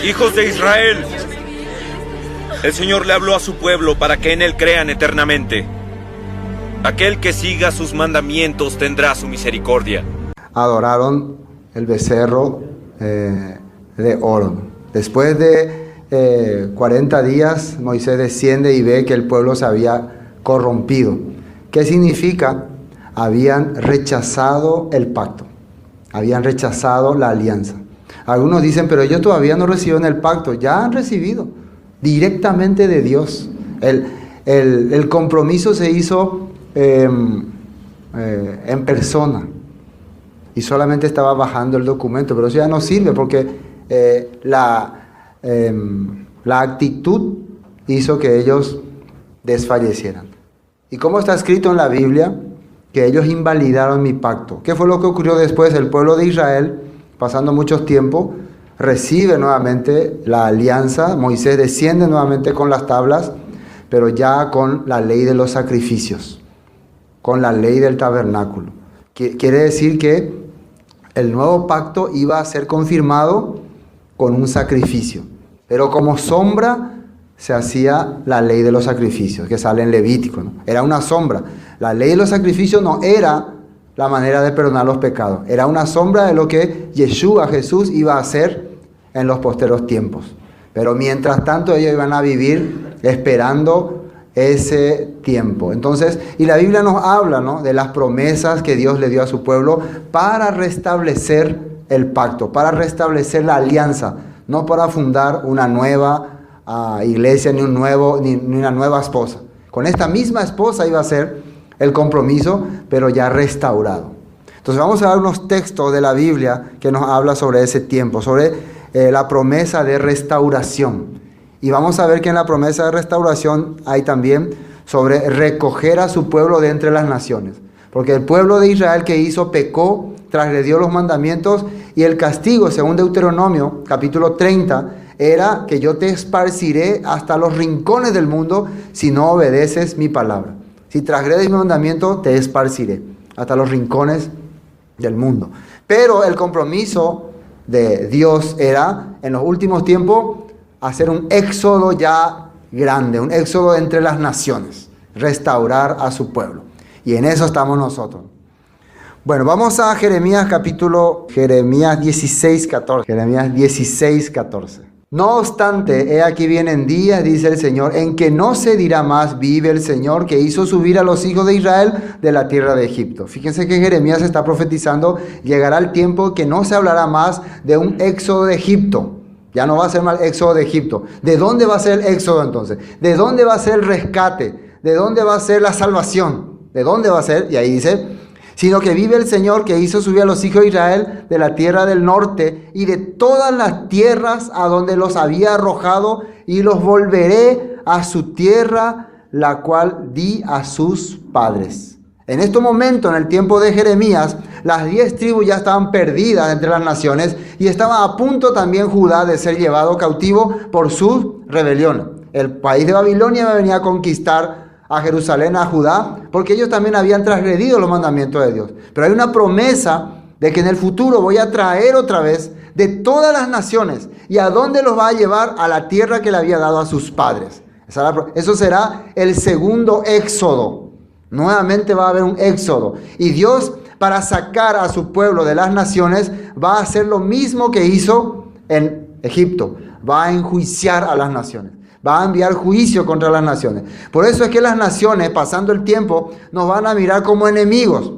Hijos de Israel, el Señor le habló a su pueblo para que en Él crean eternamente. Aquel que siga sus mandamientos tendrá su misericordia. Adoraron el becerro de oro. Después de 40 días, Moisés desciende y ve que el pueblo se había corrompido. ¿Qué significa? Habían rechazado el pacto, habían rechazado la alianza. Algunos dicen, pero ellos todavía no reciben el pacto. Ya han recibido directamente de Dios. El compromiso se hizo en persona y solamente estaba bajando el documento, pero eso ya no sirve porque la actitud hizo que ellos desfallecieran. ¿Y cómo está escrito en la Biblia? Que ellos invalidaron mi pacto. ¿Qué fue lo que ocurrió después? El pueblo de Israel, pasando mucho tiempo, recibe nuevamente la alianza. Moisés desciende nuevamente con las tablas, pero ya con la ley de los sacrificios, con la ley del tabernáculo. Quiere decir que el nuevo pacto iba a ser confirmado con un sacrificio, pero como sombra se hacía la ley de los sacrificios, que sale en Levítico, ¿no? Era una sombra. La ley de los sacrificios no era la manera de perdonar los pecados, era una sombra de lo que Yeshua, Jesús, iba a hacer en los posteros tiempos. Pero mientras tanto ellos iban a vivir esperando ese tiempo. Entonces, y la Biblia nos habla, ¿no?, de las promesas que Dios le dio a su pueblo para restablecer el pacto, para restablecer la alianza, no para fundar una nueva iglesia ni una nueva esposa. Con esta misma esposa iba a ser el compromiso, pero ya restaurado. Entonces vamos a ver unos textos de la Biblia que nos habla sobre ese tiempo, sobre la promesa de restauración. Y vamos a ver que en la promesa de restauración hay también sobre recoger a su pueblo de entre las naciones. Porque el pueblo de Israel que hizo pecó, transgredió los mandamientos, y el castigo, según Deuteronomio, capítulo 30, era que yo te esparciré hasta los rincones del mundo si no obedeces mi palabra. Si transgredes mi mandamiento, te esparciré hasta los rincones del mundo. Pero el compromiso de Dios era, en los últimos tiempos, hacer un éxodo ya grande, un éxodo entre las naciones, restaurar a su pueblo. Y en eso estamos nosotros. Bueno, vamos a Jeremías 16, 14. Jeremías 16, 14. No obstante, he aquí vienen días, dice el Señor, en que no se dirá más, vive el Señor, que hizo subir a los hijos de Israel de la tierra de Egipto. Fíjense que Jeremías está profetizando, llegará el tiempo que no se hablará más de un éxodo de Egipto. Ya no va a ser más éxodo de Egipto. ¿De dónde va a ser el éxodo entonces? ¿De dónde va a ser el rescate? ¿De dónde va a ser la salvación? ¿De dónde va a ser? Y ahí dice, sino que vive el Señor que hizo subir a los hijos de Israel de la tierra del norte y de todas las tierras a donde los había arrojado, y los volveré a su tierra, la cual di a sus padres. En este momento, en el tiempo de Jeremías, las 10 tribus ya estaban perdidas entre las naciones y estaba a punto también Judá de ser llevado cautivo por su rebelión. El país de Babilonia venía a conquistar a Jerusalén, a Judá, porque ellos también habían transgredido los mandamientos de Dios. Pero hay una promesa de que en el futuro voy a traer otra vez de todas las naciones. ¿Y a dónde los va a llevar? A la tierra que le había dado a sus padres. Eso será el segundo éxodo. Nuevamente va a haber un éxodo. Y Dios, para sacar a su pueblo de las naciones, va a hacer lo mismo que hizo en Egipto. Va a enjuiciar a las naciones. Va a enviar juicio contra las naciones. Por eso es que las naciones, pasando el tiempo, nos van a mirar como enemigos.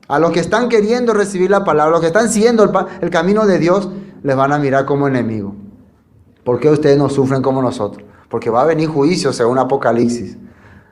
A los que están queriendo recibir la palabra, los que están siguiendo el camino de Dios, les van a mirar como enemigos. ¿Por qué ustedes no sufren como nosotros? Porque va a venir juicio según Apocalipsis.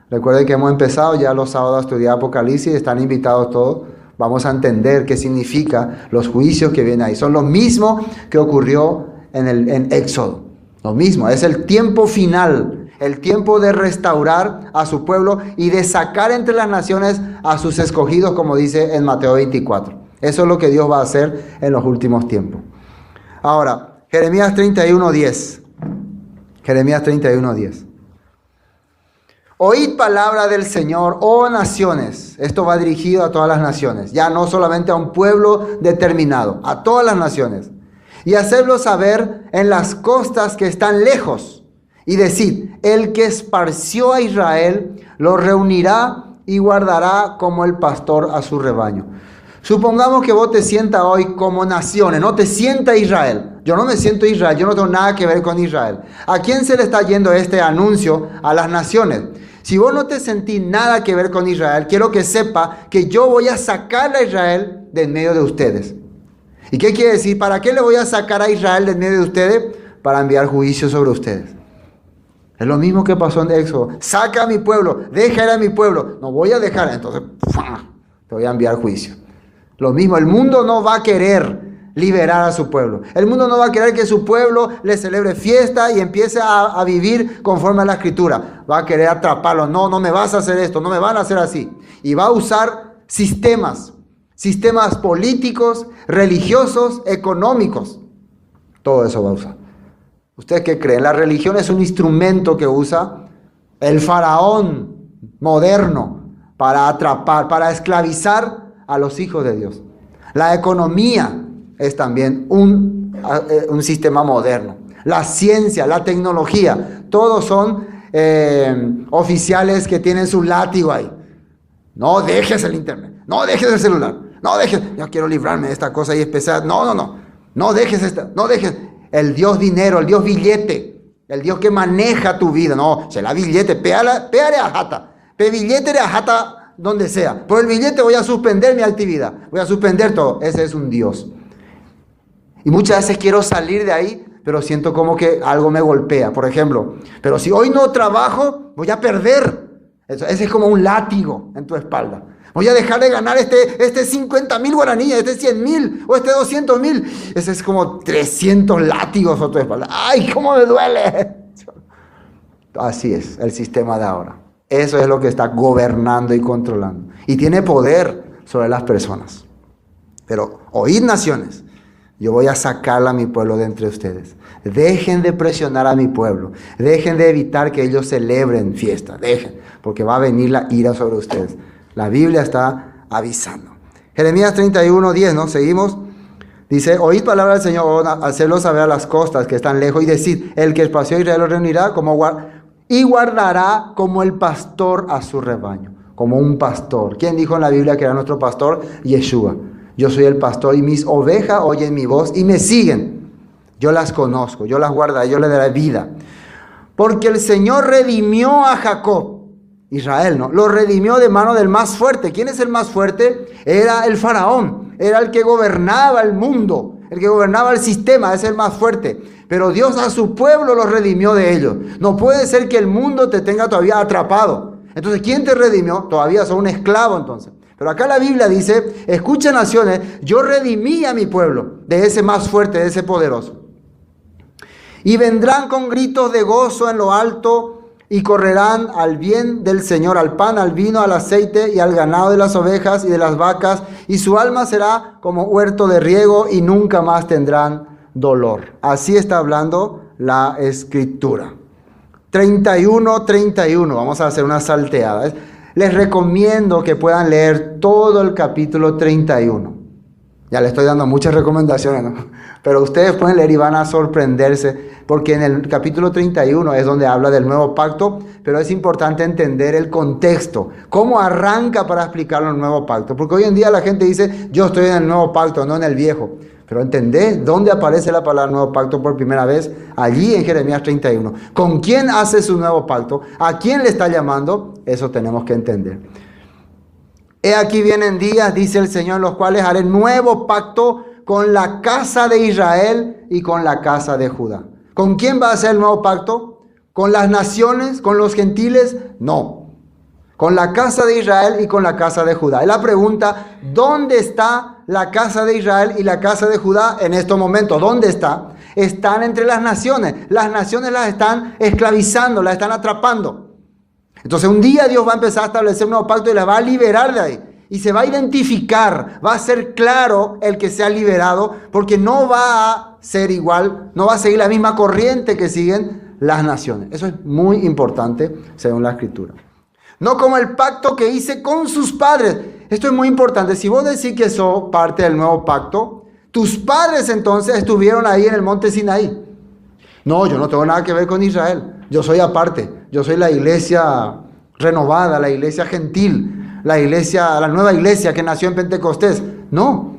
Recuerden que hemos empezado ya los sábados a estudiar Apocalipsis, están invitados todos. Vamos a entender qué significa los juicios que vienen ahí. Son los mismos que ocurrió en Éxodo. Lo mismo, es el tiempo final, el tiempo de restaurar a su pueblo y de sacar entre las naciones a sus escogidos, como dice en Mateo 24. Eso es lo que Dios va a hacer en los últimos tiempos. Ahora, Jeremías 31:10. Jeremías 31:10. Oíd palabra del Señor, oh naciones. Esto va dirigido a todas las naciones, ya no solamente a un pueblo determinado, a todas las naciones. Y hacedlo saber en las costas que están lejos. Y decid, el que esparció a Israel, lo reunirá y guardará como el pastor a su rebaño. Supongamos que vos te sientas hoy como naciones, no te sienta Israel. Yo no me siento Israel, yo no tengo nada que ver con Israel. ¿A quién se le está yendo este anuncio? A las naciones. Si vos no te sentís nada que ver con Israel, quiero que sepa que yo voy a sacar a Israel de en medio de ustedes. ¿Y qué quiere decir? ¿Para qué le voy a sacar a Israel de en medio de ustedes? Para enviar juicio sobre ustedes. Es lo mismo que pasó en Éxodo. Saca a mi pueblo, deja ir a mi pueblo. No voy a dejar, entonces te voy a enviar juicio. Lo mismo, el mundo no va a querer liberar a su pueblo. El mundo no va a querer que su pueblo le celebre fiesta y empiece a vivir conforme a la Escritura. Va a querer atraparlo. No, no me vas a hacer esto, no me van a hacer así. Y va a usar sistemas políticos, religiosos, económicos. Todo eso va a usar. ¿Ustedes qué creen? La religión es un instrumento que usa el faraón moderno para atrapar, para esclavizar a los hijos de Dios. La economía es también un sistema moderno. La ciencia, la tecnología, todos son oficiales que tienen su látigo ahí. No dejes el internet, no dejes el celular, no dejes, yo quiero librarme de esta cosa y empezar, no dejes esta, no dejes el Dios dinero, el Dios billete, el Dios que maneja tu vida, no, se la billete, peare a jata, pe billete a jata donde sea, por el billete voy a suspender mi actividad, voy a suspender todo, ese es un Dios. Y muchas veces quiero salir de ahí, pero siento como que algo me golpea, por ejemplo, pero si hoy no trabajo, voy a perder. Ese es como un látigo en tu espalda. Voy a dejar de ganar este 50,000 guaraníes, este 100,000 o este 200,000. Ese es como 300 látigos en tu espalda. ¡Ay, cómo me duele! Así es el sistema de ahora. Eso es lo que está gobernando y controlando. Y tiene poder sobre las personas. Pero oíd naciones, yo voy a sacar a mi pueblo de entre ustedes. Dejen de presionar a mi pueblo. Dejen de evitar que ellos celebren fiestas. Dejen, porque va a venir la ira sobre ustedes. La Biblia está avisando. Jeremías 31:10, ¿no? Seguimos. Dice, oíd palabra del Señor, hacerlo saber a las costas que están lejos y decid, el que esparció a Israel lo reunirá y guardará como el pastor a su rebaño. como un pastor. ¿Quién dijo en la Biblia que era nuestro pastor? Yeshua. Yo soy el pastor y mis ovejas oyen mi voz y me siguen. Yo las conozco, yo las guardaré, yo les daré vida. Porque el Señor redimió a Jacob, Israel, ¿no? Lo redimió de mano del más fuerte. ¿Quién es el más fuerte? Era el faraón, era el que gobernaba el mundo, el que gobernaba el sistema, es el más fuerte. Pero Dios a su pueblo lo redimió de ellos. No puede ser que el mundo te tenga todavía atrapado. Entonces, ¿quién te redimió? Todavía sos un esclavo entonces. Pero acá la Biblia dice, escuchen naciones, yo redimí a mi pueblo de ese más fuerte, de ese poderoso. Y vendrán con gritos de gozo en lo alto y correrán al bien del Señor, al pan, al vino, al aceite y al ganado de las ovejas y de las vacas. Y su alma será como huerto de riego y nunca más tendrán dolor. Así está hablando la Escritura. 31. Vamos a hacer una salteada. Les recomiendo que puedan leer todo el capítulo 31. Ya les estoy dando muchas recomendaciones, ¿no? Pero ustedes pueden leer y van a sorprenderse, porque en el capítulo 31 es donde habla del nuevo pacto, pero es importante entender el contexto, cómo arranca para explicarlo el nuevo pacto. Porque hoy en día la gente dice, yo estoy en el nuevo pacto, no en el viejo. Pero ¿entendés dónde aparece la palabra nuevo pacto por primera vez? Allí en Jeremías 31. ¿Con quién hace su nuevo pacto? ¿A quién le está llamando? Eso tenemos que entender. He aquí vienen días, dice el Señor, en los cuales haré nuevo pacto con la casa de Israel y con la casa de Judá. ¿Con quién va a hacer el nuevo pacto? ¿Con las naciones? ¿Con los gentiles? No. Con la casa de Israel y con la casa de Judá. Y la pregunta, ¿dónde está la casa de Israel y la casa de Judá en estos momentos? ¿Dónde está? Están entre las naciones. Las naciones las están esclavizando, las están atrapando. Entonces un día Dios va a empezar a establecer un nuevo pacto y la va a liberar de ahí. Y se va a identificar, va a ser claro el que se ha liberado, porque no va a ser igual, no va a seguir la misma corriente que siguen las naciones. Eso es muy importante según la Escritura. No como el pacto que hice con sus padres. Esto es muy importante. Si vos decís que sos parte del nuevo pacto, tus padres entonces estuvieron ahí en el monte Sinaí. No, yo no tengo nada que ver con Israel. Yo soy aparte. Yo soy la iglesia renovada, la iglesia gentil, la nueva iglesia que nació en Pentecostés. No,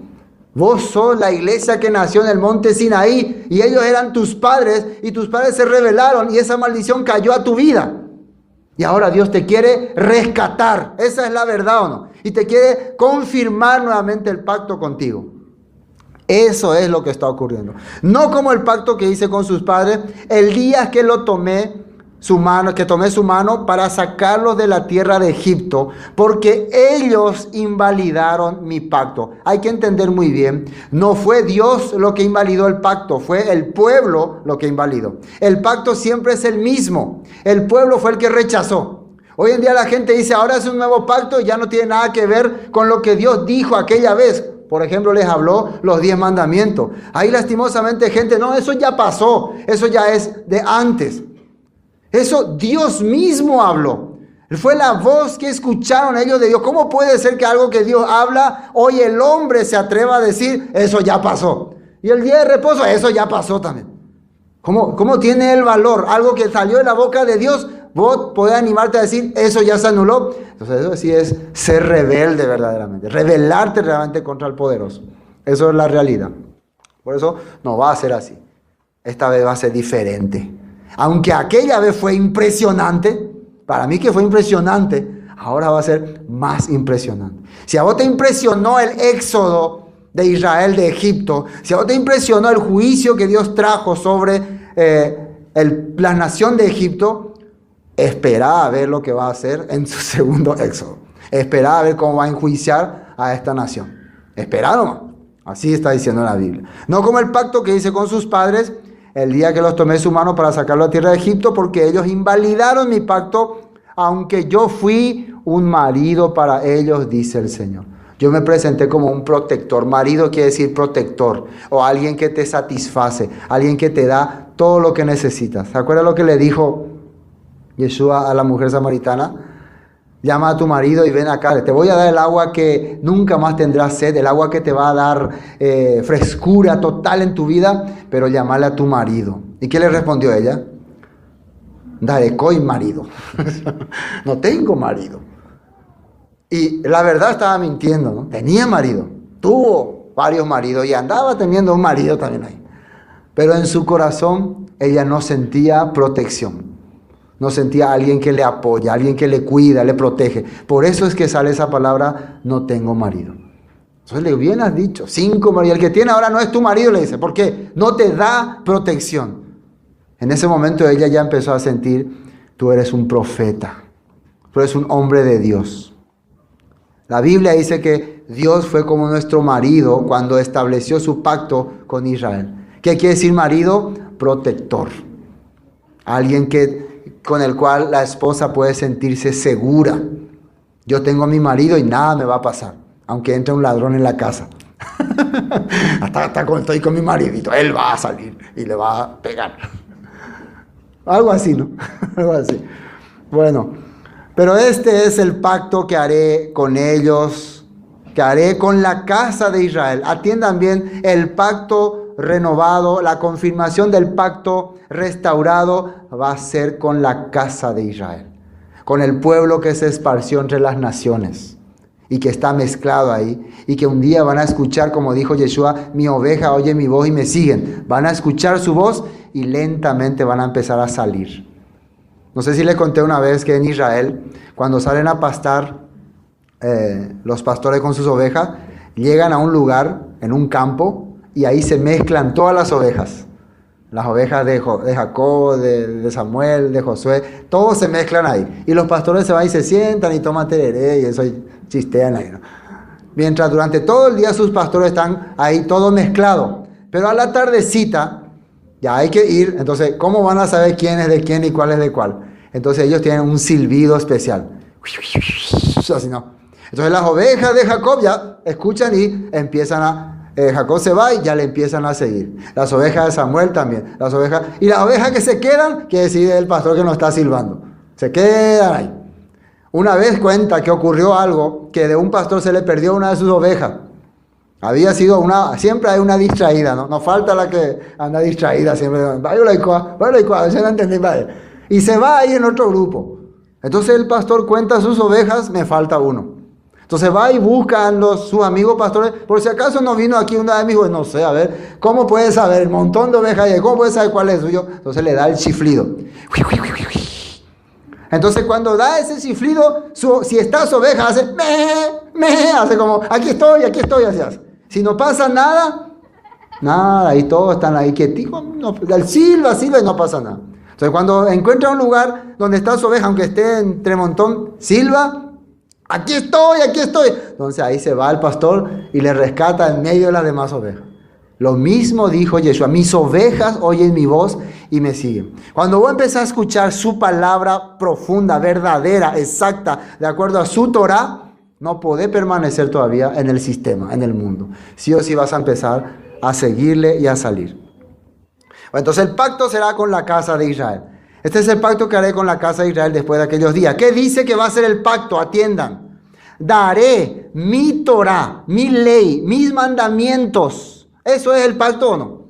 vos sos la iglesia que nació en el monte Sinaí y ellos eran tus padres y tus padres se rebelaron y esa maldición cayó a tu vida. Y ahora Dios te quiere rescatar. Esa es la verdad, ¿o no? Y te quiere confirmar nuevamente el pacto contigo. Eso es lo que está ocurriendo. No como el pacto que hice con sus padres el día que tomé su mano para sacarlos de la tierra de Egipto, porque ellos invalidaron mi pacto. Hay que entender muy bien, no fue Dios lo que invalidó el pacto, fue el pueblo lo que invalidó. El pacto siempre es el mismo, el pueblo fue el que rechazó. Hoy en día la gente dice, ahora es un nuevo pacto y ya no tiene nada que ver con lo que Dios dijo aquella vez. Por ejemplo, les habló los 10 mandamientos. Ahí lastimosamente gente, no, eso ya pasó, eso ya es de antes. Eso Dios mismo habló. Fue la voz que escucharon ellos de Dios. ¿Cómo puede ser que algo que Dios habla, hoy el hombre se atreva a decir, eso ya pasó? Y el día de reposo, eso ya pasó también. ¿Cómo tiene el valor? Algo que salió de la boca de Dios, vos podés animarte a decir, eso ya se anuló. Entonces eso sí es ser rebelde verdaderamente. Rebelarte realmente contra el poderoso. Eso es la realidad. Por eso no va a ser así. Esta vez va a ser diferente. Aunque aquella vez fue impresionante, para mí que fue impresionante, ahora va a ser más impresionante. Si a vos te impresionó el éxodo de Israel de Egipto, si a vos te impresionó el juicio que Dios trajo sobre la nación de Egipto, esperá a ver lo que va a hacer en su segundo éxodo. Esperá a ver cómo va a enjuiciar a esta nación. Esperá nomás. Así está diciendo la Biblia. No como el pacto que hice con sus padres, el día que los tomé su mano para sacarlo a tierra de Egipto, porque ellos invalidaron mi pacto, aunque yo fui un marido para ellos, dice el Señor. Yo me presenté como un protector. Marido quiere decir protector, o alguien que te satisface, alguien que te da todo lo que necesitas. ¿Se acuerdan lo que le dijo Yeshua a la mujer samaritana? Llama a tu marido y ven acá, te voy a dar el agua que nunca más tendrás sed, el agua que te va a dar frescura total en tu vida, pero llamale a tu marido. ¿Y qué le respondió ella? Darekoi marido. No tengo marido. Y la verdad estaba mintiendo, ¿no? Tenía marido, tuvo varios maridos y andaba teniendo un marido también ahí. Pero en su corazón ella no sentía protección. No sentía a alguien que le apoya, alguien que le cuida, le protege. Por eso es que sale esa palabra, no tengo marido. Entonces le hubieras dicho, 5 maridos. El que tiene ahora no es tu marido, le dice. ¿Por qué? No te da protección. En ese momento ella ya empezó a sentir, tú eres un profeta. Tú eres un hombre de Dios. La Biblia dice que Dios fue como nuestro marido cuando estableció su pacto con Israel. ¿Qué quiere decir marido? Protector. Alguien con el cual la esposa puede sentirse segura. Yo tengo a mi marido y nada me va a pasar, aunque entre un ladrón en la casa. hasta cuando estoy con mi maridito, él va a salir y le va a pegar. Algo así, ¿no? Algo así. Bueno, pero este es el pacto que haré con ellos, que haré con la casa de Israel. Atiendan bien, el pacto renovado, la confirmación del pacto restaurado va a ser con la casa de Israel, con el pueblo que se esparció entre las naciones y que está mezclado ahí, y que un día van a escuchar, como dijo Yeshua, mi oveja oye mi voz y me siguen. Van a escuchar su voz y lentamente van a empezar a salir. No sé si les conté una vez que en Israel, cuando salen a pastar los pastores con sus ovejas, llegan a un lugar, en un campo, y ahí se mezclan todas las ovejas. Las ovejas de Jacob, de Samuel, de Josué, todos se mezclan ahí. Y los pastores se van y se sientan y toman tereré y eso y chistean ahí, ¿no? Mientras durante todo el día sus pastores están ahí todo mezclado. Pero a la tardecita ya hay que ir. Entonces, ¿cómo van a saber quién es de quién y cuál es de cuál? Entonces ellos tienen un silbido especial. Así no. Entonces las ovejas de Jacob ya escuchan y empiezan a... Jacob se va y ya le empiezan a seguir. Las ovejas de Samuel también. Y las ovejas que se quedan, que decide el pastor que no está silbando. Se quedan ahí. Una vez cuenta que ocurrió algo, que de un pastor se le perdió una de sus ovejas. Había sido siempre hay una distraída, ¿no? No falta la que anda distraída siempre. Y se va ahí en otro grupo. Entonces el pastor cuenta sus ovejas, me falta uno. Entonces va y busca a sus amigos pastores, por si acaso no vino aquí una de mis hijos, no sé, a ver, ¿cómo puede saber? El montón de ovejas, ¿cómo puede saber cuál es suyo? Entonces le da el chiflido. Entonces cuando da ese chiflido, si está su oveja, hace hace como, aquí estoy, así hace. Si no pasa nada, y todos están ahí quietitos, silba y no pasa nada. Entonces cuando encuentra un lugar donde está su oveja, aunque esté entre montón, silba, aquí estoy. Entonces ahí se va el pastor y le rescata en medio de las demás ovejas. Lo mismo dijo Yeshua, mis ovejas oyen mi voz y me siguen. Cuando vos empezás a escuchar su palabra profunda, verdadera, exacta, de acuerdo a su Torah, no podés permanecer todavía en el sistema, en el mundo. Sí o sí vas a empezar a seguirle y a salir. Bueno, entonces el pacto será con la casa de Israel. Este es el pacto que haré con la casa de Israel después de aquellos días. ¿Qué dice que va a ser el pacto? Atiendan. Daré mi Torah, mi ley, mis mandamientos. ¿Eso es el pacto o no?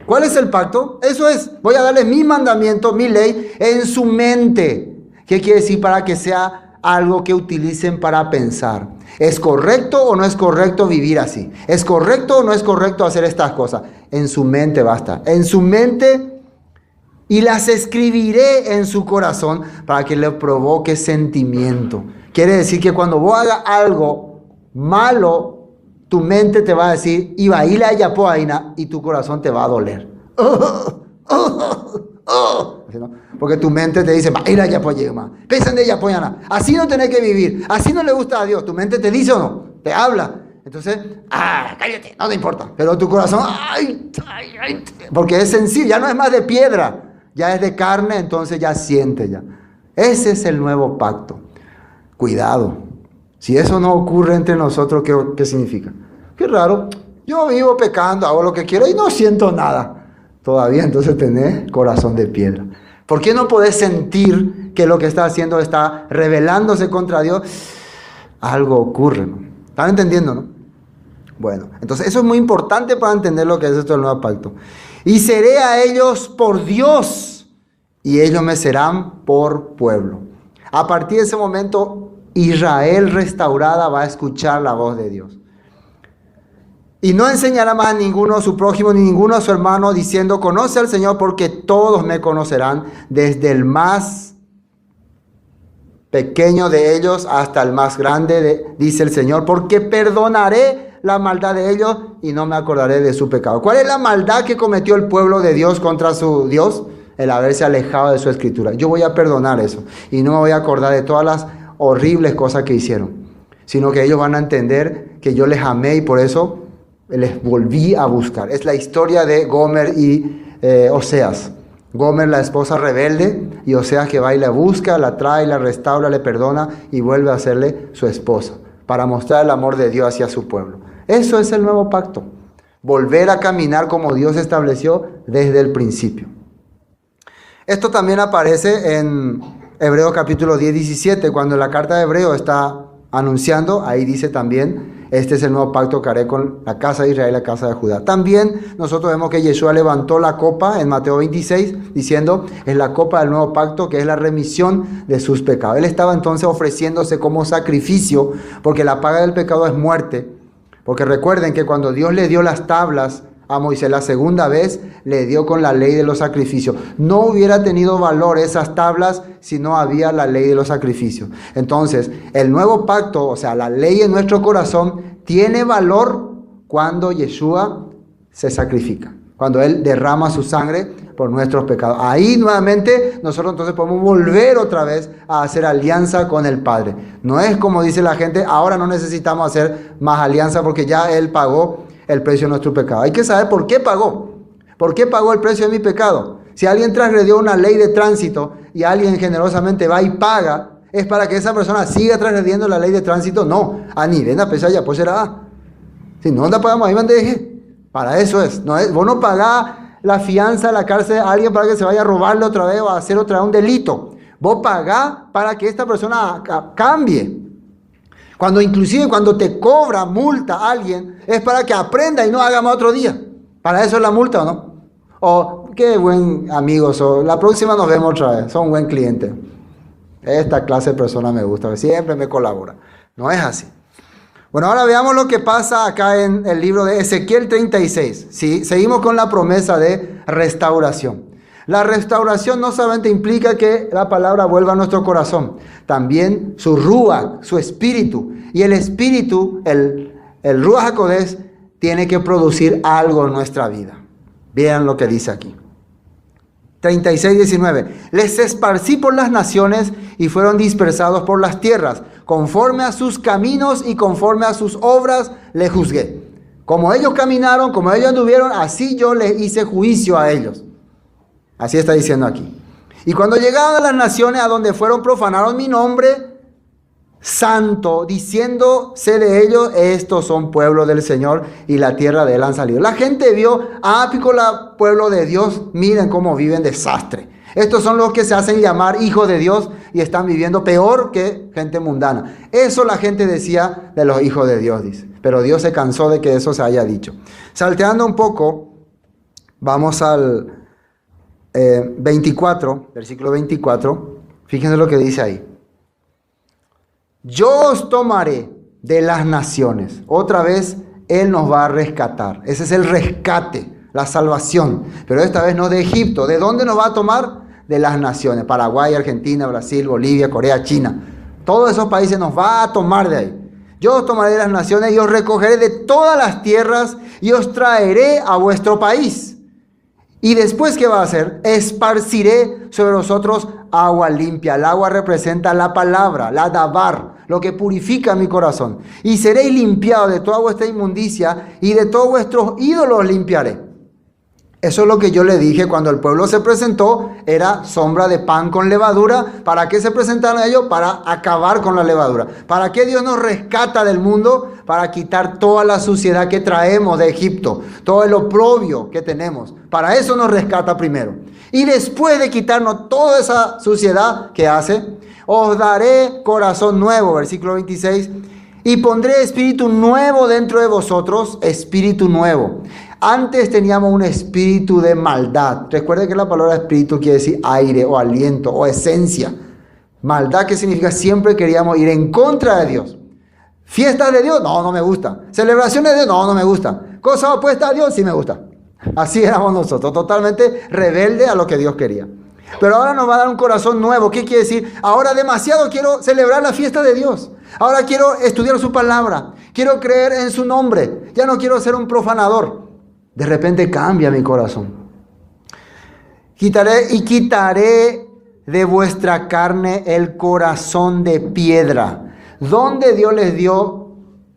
¿Cuál es el pacto? Eso es, voy a darle mi mandamiento, mi ley, en su mente. ¿Qué quiere decir? Para que sea algo que utilicen para pensar. ¿Es correcto o no es correcto vivir así? ¿Es correcto o no es correcto hacer estas cosas? En su mente basta. En su mente... Y las escribiré en su corazón para que le provoque sentimiento. Quiere decir que cuando vos hagas algo malo, tu mente te va a decir, iba a ir a Yapoaina, y tu corazón te va a doler. Así, ¿no? Porque tu mente te dice, va a ir a Yapoaina, piensen de Yapoaina. Así no tenés que vivir, así no le gusta a Dios. Tu mente te dice o no, te habla. Entonces, cállate, no te importa. Pero tu corazón, porque es sencillo, ya no es más de piedra. Ya es de carne, entonces ya siente ya. Ese es el nuevo pacto. Cuidado. Si eso no ocurre entre nosotros, ¿qué significa? Qué raro. Yo vivo pecando, hago lo que quiero y no siento nada. Todavía entonces tenés corazón de piedra. ¿Por qué no podés sentir que lo que estás haciendo está rebelándose contra Dios? Algo ocurre, ¿no? ¿Están entendiendo, no? Bueno, entonces eso es muy importante para entender lo que es esto del nuevo pacto. Y seré a ellos por Dios, y ellos me serán por pueblo. A partir de ese momento, Israel restaurada va a escuchar la voz de Dios. Y no enseñará más a ninguno a su prójimo ni ninguno a su hermano, diciendo, conoce al Señor, porque todos me conocerán, desde el más pequeño de ellos hasta el más grande, dice el Señor, porque perdonaré la maldad de ellos y no me acordaré de su pecado. ¿Cuál es la maldad que cometió el pueblo de Dios contra su Dios? El haberse alejado de su escritura. Yo voy a perdonar eso y no me voy a acordar de todas las horribles cosas que hicieron, sino que ellos van a entender que yo les amé y por eso les volví a buscar. Es la historia de Gomer y Oseas. Gomer, la esposa rebelde, y Oseas que va y la busca, la trae, la restaura, le perdona y vuelve a hacerle su esposa, para mostrar el amor de Dios hacia su pueblo. Eso es el nuevo pacto. Volver a caminar como Dios estableció desde el principio. Esto también aparece en Hebreos capítulo 10, 17, cuando la carta de Hebreo está anunciando, ahí dice también, este es el nuevo pacto que haré con la casa de Israel y la casa de Judá. También nosotros vemos que Yeshua levantó la copa en Mateo 26, diciendo, es la copa del nuevo pacto, que es la remisión de sus pecados. Él estaba entonces ofreciéndose como sacrificio, porque la paga del pecado es muerte. Porque recuerden que cuando Dios le dio las tablas a Moisés la segunda vez, le dio con la ley de los sacrificios. No hubiera tenido valor esas tablas si no había la ley de los sacrificios. Entonces, el nuevo pacto, o sea, la ley en nuestro corazón, tiene valor cuando Yeshua se sacrifica, cuando Él derrama su sangre por nuestros pecados. Ahí nuevamente nosotros entonces podemos volver otra vez a hacer alianza con el Padre. No es como dice la gente, ahora no necesitamos hacer más alianza porque ya Él pagó el precio de nuestro pecado. Hay que saber por qué pagó. ¿Por qué pagó el precio de mi pecado? Si alguien transgredió una ley de tránsito y alguien generosamente va y paga, ¿es para que esa persona siga transgrediendo la ley de tránsito? No. A nivel de pesar ya pues será. Si no anda pagamos ahí me deje. Para eso es. No es. Vos no pagás la fianza, la cárcel a alguien para que se vaya a robarle otra vez o a hacer otra vez un delito. Vos pagás para que esta persona cambie. Inclusive cuando te cobra multa a alguien, es para que aprenda y no haga más otro día. Para eso es la multa, ¿o no? O qué buen amigo, la próxima nos vemos otra vez, son un buen cliente. Esta clase de persona me gusta, siempre me colabora. No es así. Bueno, ahora veamos lo que pasa acá en el libro de Ezequiel 36. ¿Sí? Seguimos con la promesa de restauración. La restauración no solamente implica que la palabra vuelva a nuestro corazón, también su ruach, su espíritu. Y el espíritu, el ruach HaKodesh, tiene que producir algo en nuestra vida. Vean lo que dice aquí. 36:19. Les esparcí por las naciones y fueron dispersados por las tierras. Conforme a sus caminos y conforme a sus obras les juzgué. Como ellos caminaron, como ellos anduvieron, así yo les hice juicio a ellos. Así está diciendo aquí. Y cuando llegaron a las naciones a donde fueron, profanaron mi nombre santo, diciéndose de ellos, estos son pueblo del Señor y la tierra de él han salido. La gente vio, pícola, pueblo de Dios, miren cómo viven desastre. Estos son los que se hacen llamar hijos de Dios y están viviendo peor que gente mundana. Eso la gente decía de los hijos de Dios, dice. Pero Dios se cansó de que eso se haya dicho. Salteando un poco, vamos al 24, versículo 24. Fíjense lo que dice ahí. Yo os tomaré de las naciones. Otra vez Él nos va a rescatar. Ese es el rescate, la salvación. Pero esta vez no de Egipto. ¿De dónde nos va a tomar? De las naciones. Paraguay, Argentina, Brasil, Bolivia, Corea, China. Todos esos países nos va a tomar de ahí. Yo os tomaré de las naciones y os recogeré de todas las tierras y os traeré a vuestro país. Y después, ¿qué va a hacer? Esparciré sobre vosotros agua limpia. El agua representa la palabra, la davar, lo que purifica mi corazón. Y seréis limpiados de toda vuestra inmundicia y de todos vuestros ídolos limpiaré. Eso es lo que yo le dije cuando el pueblo se presentó, era sombra de pan con levadura. ¿Para qué se presentaron ellos? Para acabar con la levadura. ¿Para qué Dios nos rescata del mundo? Para quitar toda la suciedad que traemos de Egipto, todo el oprobio que tenemos. Para eso nos rescata primero. Y después de quitarnos toda esa suciedad, ¿qué hace? Os daré corazón nuevo, versículo 26. Y pondré espíritu nuevo dentro de vosotros, espíritu nuevo. Antes teníamos un espíritu de maldad. Recuerden que la palabra espíritu quiere decir aire o aliento o esencia. Maldad, ¿qué significa? Siempre queríamos ir en contra de Dios. Fiestas de Dios, no, no me gusta. Celebraciones de Dios, no, no me gusta. Cosas opuestas a Dios, sí me gusta. Así éramos nosotros, totalmente rebeldes a lo que Dios quería. Pero ahora nos va a dar un corazón nuevo. ¿Qué quiere decir? Ahora demasiado quiero celebrar la fiesta de Dios. Ahora quiero estudiar su palabra. Quiero creer en su nombre. Ya no quiero ser un profanador. De repente cambia mi corazón. Quitaré de vuestra carne el corazón de piedra. ¿Dónde Dios les dio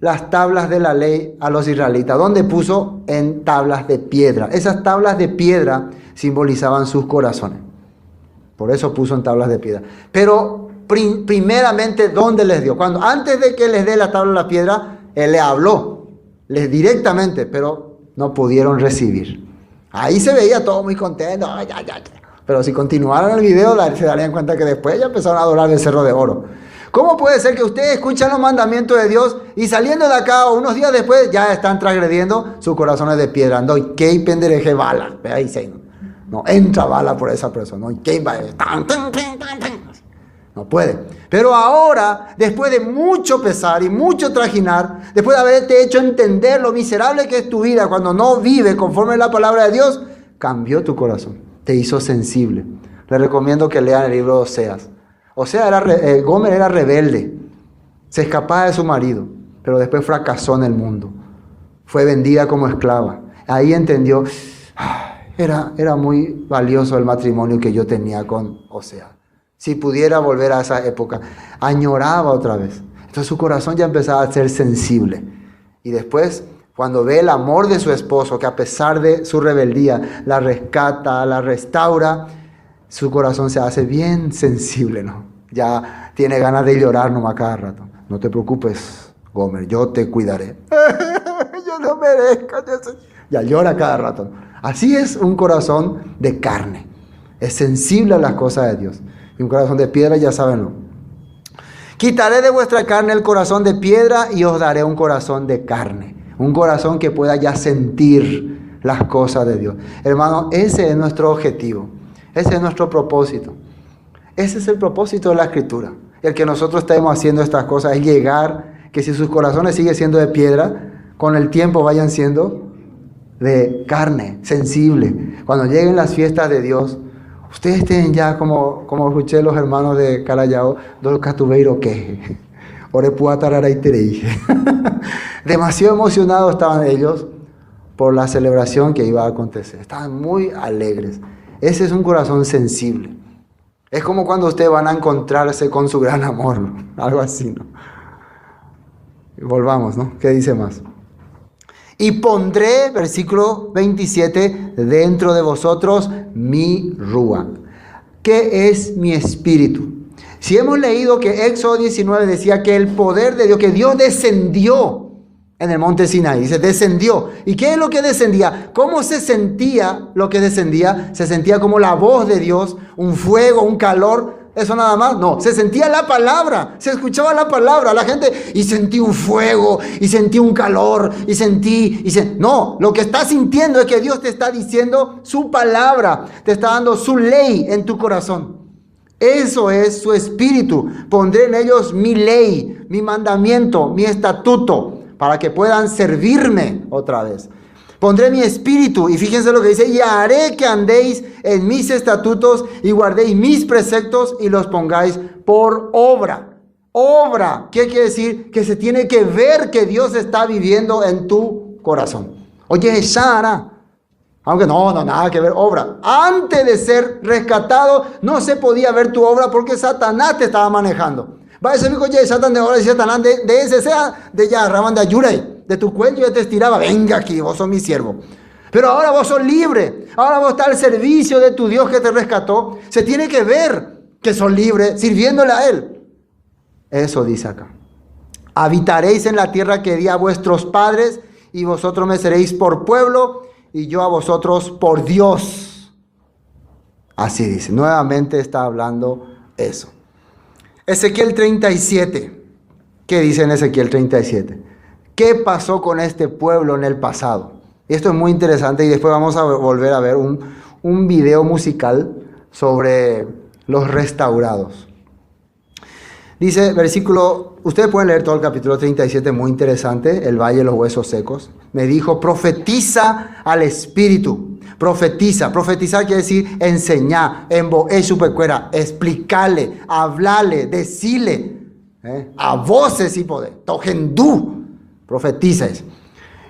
las tablas de la ley a los israelitas? ¿Dónde puso? En tablas de piedra. Esas tablas de piedra simbolizaban sus corazones. Por eso puso en tablas de piedra. Pero primeramente, ¿dónde les dio? Antes de que les dé la tabla de la piedra, Él le habló directamente, pero no pudieron recibir. Ahí se veía todo muy contento. Pero si continuaran el video, se darían cuenta que después ya empezaron a adorar el Cerro de Oro. ¿Cómo puede ser que ustedes escuchan los mandamientos de Dios y saliendo de acá unos días después ya están transgrediendo sus corazones de piedra? Ando y que pendereje bala. Ahí se no entra bala por esa persona. No puede. Pero ahora, después de mucho pesar y mucho trajinar, después de haberte hecho entender lo miserable que es tu vida cuando no vive conforme a la palabra de Dios, cambió tu corazón. Te hizo sensible. Le recomiendo que lean el libro de Oseas. Gomer era rebelde. Se escapaba de su marido, pero después fracasó en el mundo. Fue vendida como esclava. Ahí entendió, era muy valioso el matrimonio que yo tenía con Oseas. Si pudiera volver a esa época, añoraba otra vez. Entonces su corazón ya empezaba a ser sensible. Y después, cuando ve el amor de su esposo, que a pesar de su rebeldía, la rescata, la restaura, su corazón se hace bien sensible, ¿no? Ya tiene ganas de llorar nomás cada rato. No te preocupes, Gomer, yo te cuidaré. Yo no merezco. Ya llora cada rato. Así es un corazón de carne. Es sensible a las cosas de Dios. Y un corazón de piedra, ya saben, ¿no? Quitaré de vuestra carne el corazón de piedra y os daré un corazón de carne. Un corazón que pueda ya sentir las cosas de Dios. Hermano, ese es nuestro objetivo. Ese es nuestro propósito. Ese es el propósito de la Escritura. El que nosotros estemos haciendo estas cosas es llegar, que si sus corazones siguen siendo de piedra, con el tiempo vayan siendo de carne, sensible. Cuando lleguen las fiestas de Dios, ustedes estén ya como escuché los hermanos de Carayao, Dolcatubeiro queje, Orepuatararaiterei. Demasiado emocionados estaban ellos por la celebración que iba a acontecer. Estaban muy alegres. Ese es un corazón sensible. Es como cuando ustedes van a encontrarse con su gran amor, ¿no? Algo así, ¿no? Volvamos, ¿no? ¿Qué dice más? Y pondré, versículo 27, dentro de vosotros mi Ruach. ¿Qué es mi espíritu? Si hemos leído que Éxodo 19 decía que el poder de Dios, que Dios descendió en el monte Sinaí, dice descendió. ¿Y qué es lo que descendía? ¿Cómo se sentía lo que descendía? Se sentía como la voz de Dios, un fuego, un calor. ¿Eso nada más? No, se sentía la palabra, se escuchaba la palabra, la gente, y sentí un fuego, y sentí un calor, no, lo que estás sintiendo es que Dios te está diciendo su palabra, te está dando su ley en tu corazón. Eso es su espíritu. Pondré en ellos mi ley, mi mandamiento, mi estatuto, para que puedan servirme otra vez. Pondré mi espíritu, y fíjense lo que dice, y haré que andéis en mis estatutos y guardéis mis preceptos y los pongáis por obra. Obra, ¿qué quiere decir? Que se tiene que ver que Dios está viviendo en tu corazón. Oye, Sara, aunque no, nada que ver, obra. Antes de ser rescatado, no se podía ver tu obra porque Satanás te estaba manejando. Va a decir, oye, Satanás de ahora y Satanás de ese sea, de ya, Raman de Ayurei. De tu cuello ya te estiraba, venga aquí, vos sos mi siervo. Pero ahora vos sos libre, ahora vos estás al servicio de tu Dios que te rescató. Se tiene que ver que sos libre sirviéndole a Él. Eso dice acá. Habitaréis en la tierra que di a vuestros padres y vosotros me seréis por pueblo y yo a vosotros por Dios. Así dice, nuevamente está hablando eso. Ezequiel 37, ¿qué dice en Ezequiel 37? ¿Qué pasó con este pueblo en el pasado? Esto es muy interesante y después vamos a volver a ver un video musical sobre los restaurados. Dice, versículo, ustedes pueden leer todo el capítulo 37, muy interesante, el valle de los huesos secos. Me dijo, profetiza al Espíritu. Profetiza. Profetizar quiere decir enseñar, explicarle, hablarle, decirle, a voces y poder. Togendú. Profetiza eso.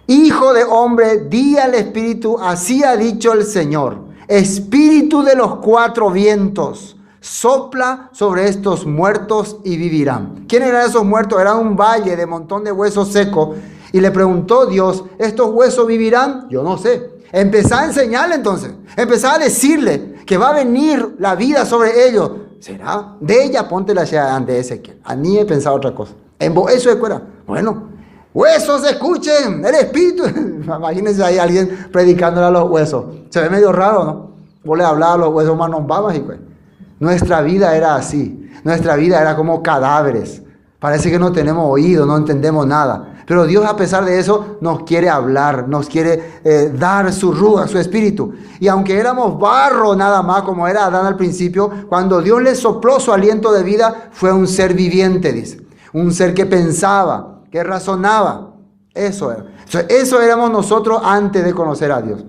Hijo de hombre, di al Espíritu, así ha dicho el Señor. Espíritu de los cuatro vientos, sopla sobre estos muertos y vivirán. ¿Quién eran esos muertos? Era un valle de montón de huesos secos. Y le preguntó Dios, ¿estos huesos vivirán? Yo no sé. Empezá a enseñarle entonces. Empezá a decirle que va a venir la vida sobre ellos. ¿Será? De ella ponte la llave ante Ezequiel. A mí he pensado otra cosa. Eso de cuera. Bueno, huesos escuchen el Espíritu. Imagínense ahí alguien predicándole a los huesos. Se ve medio raro, ¿no? Vos le hablabas a los huesos manos babas y pues. Nuestra vida era así. Nuestra vida era como cadáveres. Parece que no tenemos oído, no entendemos nada. Pero Dios, a pesar de eso, nos quiere hablar, nos quiere dar su ruah, su espíritu. Y aunque éramos barro nada más, como era Adán al principio, cuando Dios le sopló su aliento de vida, fue un ser viviente, dice. Un ser que pensaba, que razonaba. Eso era. Eso éramos nosotros antes de conocer a Dios.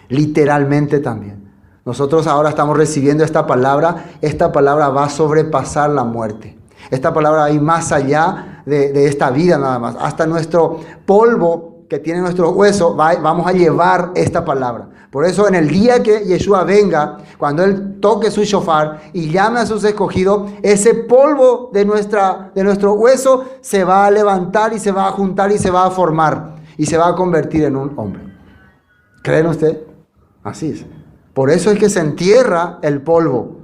Literalmente también. Nosotros ahora estamos recibiendo esta palabra. Esta palabra va a sobrepasar la muerte. Esta palabra va a ir más allá de esta vida nada más. Hasta nuestro polvo que tiene nuestros huesos, vamos a llevar esta palabra. Por eso en el día que Yeshua venga, cuando Él toque su shofar y llame a sus escogidos, ese polvo de nuestro hueso se va a levantar y se va a juntar y se va a formar. Y se va a convertir en un hombre. ¿Creen ustedes? Así es. Por eso es que se entierra el polvo.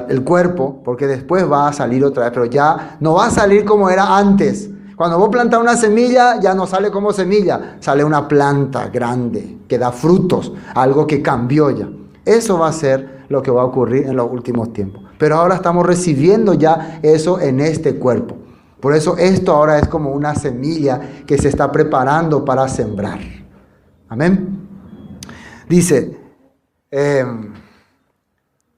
El cuerpo, porque después va a salir otra vez, pero ya no va a salir como era antes. Cuando vos plantás una semilla, ya no sale como semilla, sale una planta grande, que da frutos, algo que cambió ya. Eso va a ser lo que va a ocurrir en los últimos tiempos. Pero ahora estamos recibiendo ya eso en este cuerpo. Por eso esto ahora es como una semilla que se está preparando para sembrar. Amén. Dice,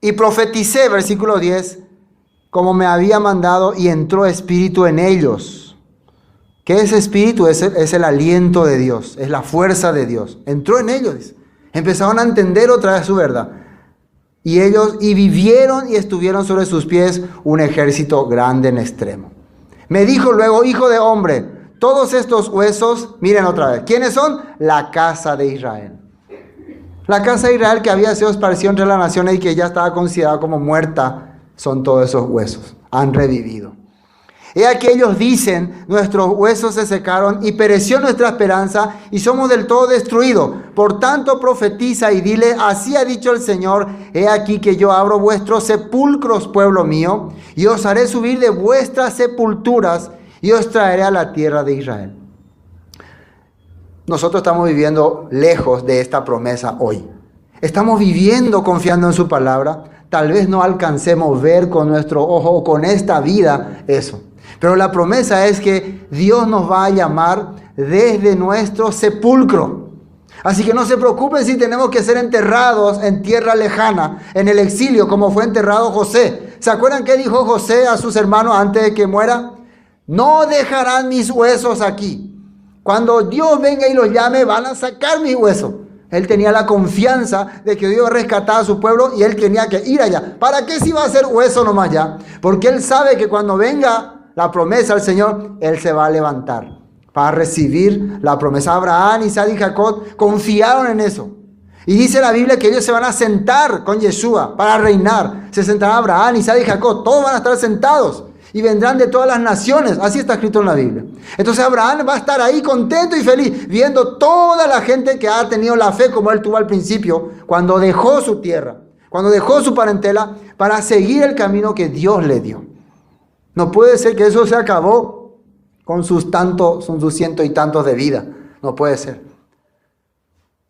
y profeticé, versículo 10, como me había mandado, y entró espíritu en ellos. ¿Qué es espíritu? Es el aliento de Dios, es la fuerza de Dios. Entró en ellos, dice. Empezaron a entender otra vez su verdad. Y ellos, y vivieron y estuvieron sobre sus pies un ejército grande en extremo. Me dijo luego, hijo de hombre, todos estos huesos, miren otra vez, ¿quiénes son? La casa de Israel. La casa de Israel que había sido esparcida entre las naciones y que ya estaba considerada como muerta, son todos esos huesos, han revivido. He aquí ellos dicen, nuestros huesos se secaron y pereció nuestra esperanza y somos del todo destruidos. Por tanto profetiza y dile, así ha dicho el Señor, he aquí que yo abro vuestros sepulcros, pueblo mío, y os haré subir de vuestras sepulturas y os traeré a la tierra de Israel. Nosotros estamos viviendo lejos de esta promesa hoy. Estamos viviendo confiando en su palabra. Tal vez no alcancemos ver con nuestro ojo o con esta vida eso. Pero la promesa es que Dios nos va a llamar desde nuestro sepulcro. Así que no se preocupen si tenemos que ser enterrados en tierra lejana, en el exilio, como fue enterrado José. ¿Se acuerdan qué dijo José a sus hermanos antes de que muera? No dejarán mis huesos aquí. Cuando Dios venga y los llame, van a sacar mis huesos. Él tenía la confianza de que Dios iba a rescatar a su pueblo y él tenía que ir allá. ¿Para qué si va a ser hueso nomás ya? Porque él sabe que cuando venga la promesa del Señor, él se va a levantar para recibir la promesa. Abraham, Isaac y Jacob confiaron en eso. Y dice la Biblia que ellos se van a sentar con Yeshua para reinar. Se sentarán Abraham, Isaac y Jacob. Todos van a estar sentados. Y vendrán de todas las naciones. Así está escrito en la Biblia. Entonces Abraham va a estar ahí contento y feliz, viendo toda la gente que ha tenido la fe como él tuvo al principio, cuando dejó su tierra, cuando dejó su parentela, para seguir el camino que Dios le dio. No puede ser que eso se acabó con sus cientos y tantos de vida. No puede ser.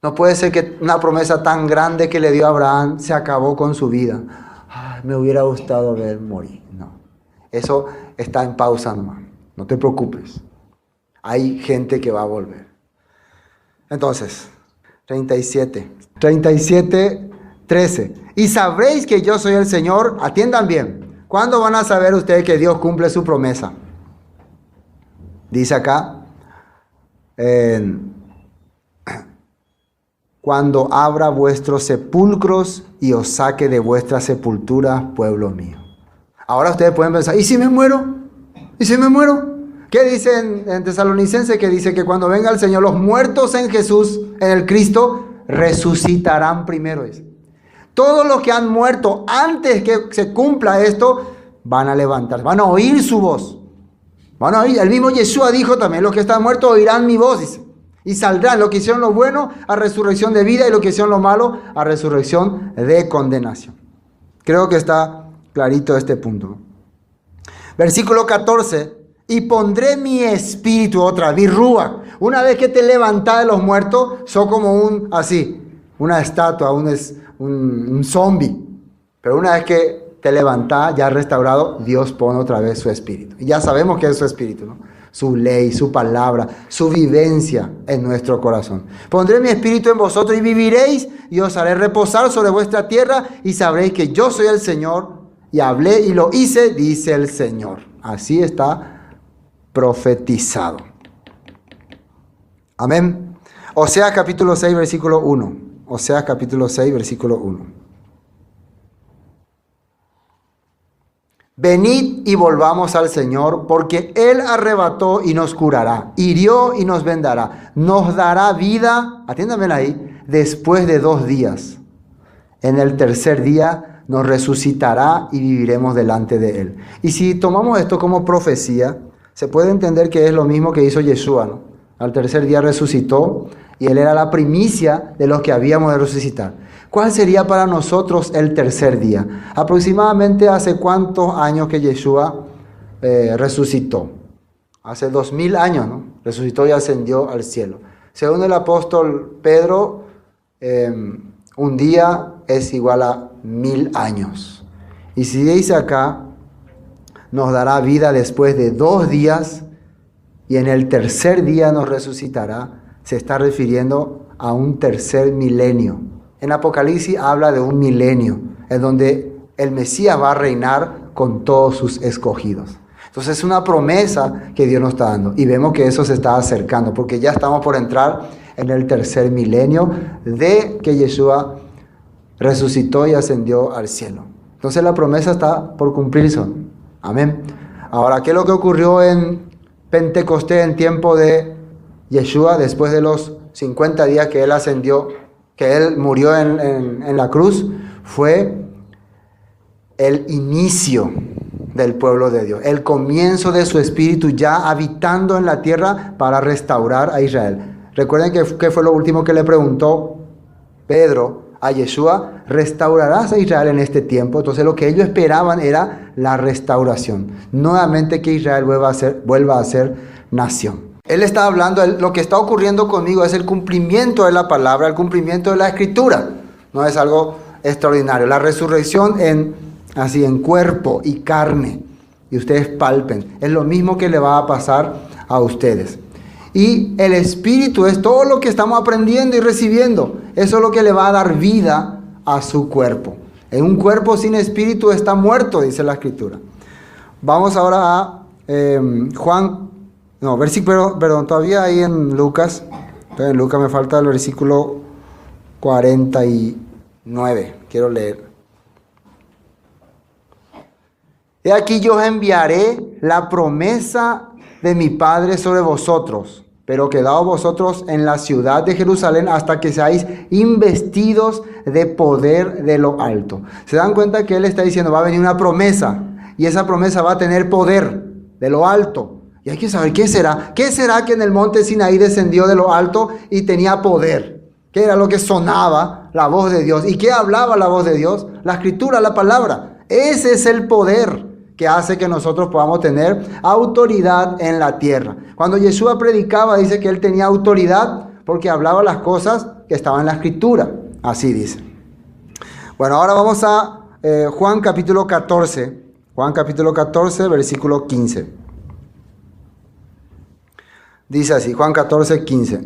No puede ser que una promesa tan grande que le dio a Abraham se acabó con su vida. Ay, me hubiera gustado ver morir. No. Eso está en pausa nomás. No te preocupes. Hay gente que va a volver. Entonces, 37, 13. Y sabréis que yo soy el Señor. Atiendan bien. ¿Cuándo van a saber ustedes que Dios cumple su promesa? Dice acá, cuando abra vuestros sepulcros y os saque de vuestra sepultura, pueblo mío. Ahora ustedes pueden pensar, ¿y si me muero? ¿Y si me muero? ¿Qué dice en Tesalonicenses? Que dice que cuando venga el Señor, los muertos en Jesús, en el Cristo, resucitarán primero. Todos los que han muerto antes que se cumpla esto, van a levantarse, van a oír su voz. Van a oír. El mismo Yeshua dijo también, los que están muertos oirán mi voz, dice. Y saldrán, lo que hicieron lo bueno a resurrección de vida y lo que hicieron lo malo a resurrección de condenación. Creo que está clarito este punto. Versículo 14. Y pondré mi espíritu otra vez, Ruach. Una vez que te levantás de los muertos, sos como una estatua, un zombie. Pero una vez que te levantás, ya restaurado, Dios pone otra vez su espíritu. Y ya sabemos que es su espíritu, ¿no? Su ley, su palabra, su vivencia en nuestro corazón. Pondré mi espíritu en vosotros y viviréis, y os haré reposar sobre vuestra tierra, y sabréis que yo soy el Señor, y hablé y lo hice, dice el Señor. Así está profetizado. Amén. Oseas capítulo 6, versículo 1. Oseas capítulo 6, versículo 1. Venid y volvamos al Señor, porque Él arrebató y nos curará, hirió y nos vendará, nos dará vida, atiéndanme ahí, después de 2 días. En el tercer día nos resucitará y viviremos delante de Él. Y si tomamos esto como profecía, se puede entender que es lo mismo que hizo Yeshua, ¿no? Al tercer día resucitó y Él era la primicia de los que habíamos de resucitar. ¿Cuál sería para nosotros el tercer día? Aproximadamente hace cuántos años que Yeshua resucitó. Hace 2000 años, ¿no? Resucitó y ascendió al cielo. Según el apóstol Pedro, un día es igual a 1000 años. Y si dice acá, nos dará vida después de 2 días y en el tercer día nos resucitará, se está refiriendo a un tercer milenio. En Apocalipsis habla de un milenio, en donde el Mesías va a reinar con todos sus escogidos. Entonces es una promesa que Dios nos está dando y vemos que eso se está acercando, porque ya estamos por entrar en el tercer milenio de que Yeshua resucitó y ascendió al cielo. Entonces la promesa está por cumplirse. Amén. Ahora, ¿qué es lo que ocurrió en Pentecostés en tiempo de Yeshua después de los 50 días que Él ascendió, que Él murió en la cruz? Fue el inicio del pueblo de Dios, el comienzo de su espíritu ya habitando en la tierra para restaurar a Israel. Recuerden que fue lo último que le preguntó Pedro a Yeshua: ¿restaurarás a Israel en este tiempo? Entonces lo que ellos esperaban era la restauración, nuevamente que Israel vuelva a ser nación. Él está hablando, lo que está ocurriendo conmigo es el cumplimiento de la palabra, el cumplimiento de la escritura. No es algo extraordinario. La resurrección en cuerpo y carne, y ustedes palpen, es lo mismo que le va a pasar a ustedes. Y el espíritu es todo lo que estamos aprendiendo y recibiendo. Eso es lo que le va a dar vida a su cuerpo. En un cuerpo sin espíritu está muerto, dice la escritura. Vamos ahora a todavía ahí en Lucas. En Lucas me falta el versículo 49. Quiero leer. He aquí yo enviaré la promesa de mi Padre sobre vosotros, pero quedaos vosotros en la ciudad de Jerusalén hasta que seáis investidos de poder de lo alto. ¿Se dan cuenta que Él está diciendo va a venir una promesa? Y esa promesa va a tener poder de lo alto. Y hay que saber qué será. ¿Qué será que en el monte Sinaí descendió de lo alto y tenía poder? ¿Qué era lo que sonaba la voz de Dios? ¿Y qué hablaba la voz de Dios? La escritura, la palabra. Ese es el poder que hace que nosotros podamos tener autoridad en la tierra. Cuando Yeshua predicaba, dice que Él tenía autoridad porque hablaba las cosas que estaban en la escritura. Así dice. Bueno, ahora vamos a Juan capítulo 14. Juan capítulo 14, versículo 15. Dice así, Juan 14, 15.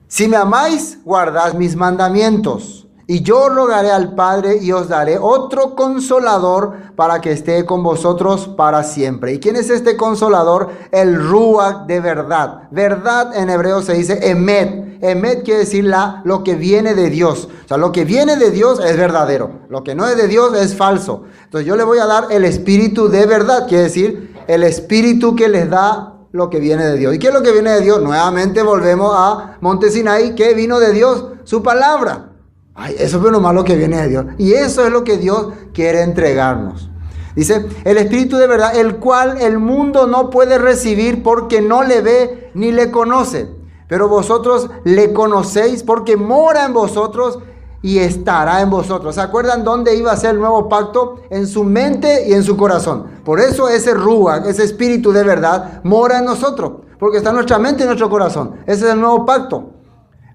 Si me amáis, guardad mis mandamientos. Y yo rogaré al Padre y os daré otro consolador para que esté con vosotros para siempre. ¿Y quién es este consolador? El Ruach de verdad. Verdad en hebreo se dice Emet. Emet quiere decir lo que viene de Dios. O sea, lo que viene de Dios es verdadero. Lo que no es de Dios es falso. Entonces yo le voy a dar el espíritu de verdad. Quiere decir el espíritu que les da lo que viene de Dios. ¿Y qué es lo que viene de Dios? Nuevamente volvemos a Monte Sinaí. ¿Qué vino de Dios? Su palabra. Ay, eso es lo malo que viene de Dios. Y eso es lo que Dios quiere entregarnos. Dice, el Espíritu de verdad, el cual el mundo no puede recibir porque no le ve ni le conoce. Pero vosotros le conocéis porque mora en vosotros y estará en vosotros. ¿Se acuerdan dónde iba a ser el nuevo pacto? En su mente y en su corazón. Por eso ese Ruach, ese Espíritu de verdad, mora en nosotros. Porque está en nuestra mente y en nuestro corazón. Ese es el nuevo pacto.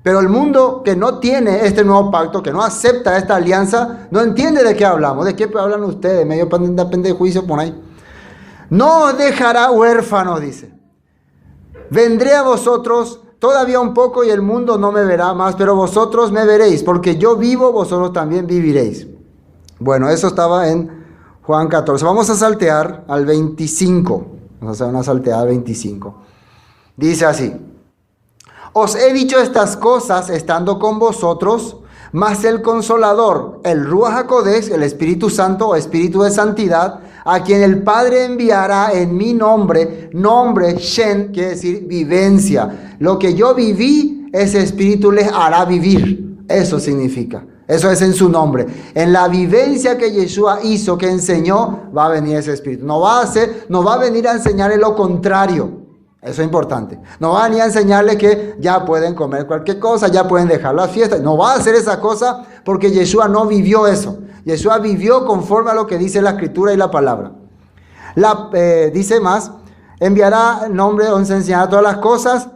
Pero el mundo que no tiene este nuevo pacto, que no acepta esta alianza, no entiende de qué hablamos. ¿De qué hablan ustedes? Medio de juicio por ahí. No os dejará huérfanos, dice. Vendré a vosotros todavía un poco y el mundo no me verá más, pero vosotros me veréis, porque yo vivo, vosotros también viviréis. Bueno, eso estaba en Juan 14. Vamos a saltear al 25. Vamos a hacer una salteada al 25. Dice así. Os he dicho estas cosas estando con vosotros, mas el Consolador, el Ruach HaKodesh, el Espíritu Santo o Espíritu de Santidad, a quien el Padre enviará en mi nombre, Shen, quiere decir vivencia. Lo que yo viví, ese Espíritu les hará vivir. Eso significa. Eso es en su nombre. En la vivencia que Yeshua hizo, que enseñó, va a venir ese Espíritu. No va a venir a enseñarle lo contrario. Eso es importante. No va a venir a enseñarles que ya pueden comer cualquier cosa, ya pueden dejar las fiestas. No va a hacer esa cosa porque Yeshua no vivió eso. Yeshua vivió conforme a lo que dice la Escritura y la palabra. Dice más, enviará el nombre, os enseñará todas las cosas.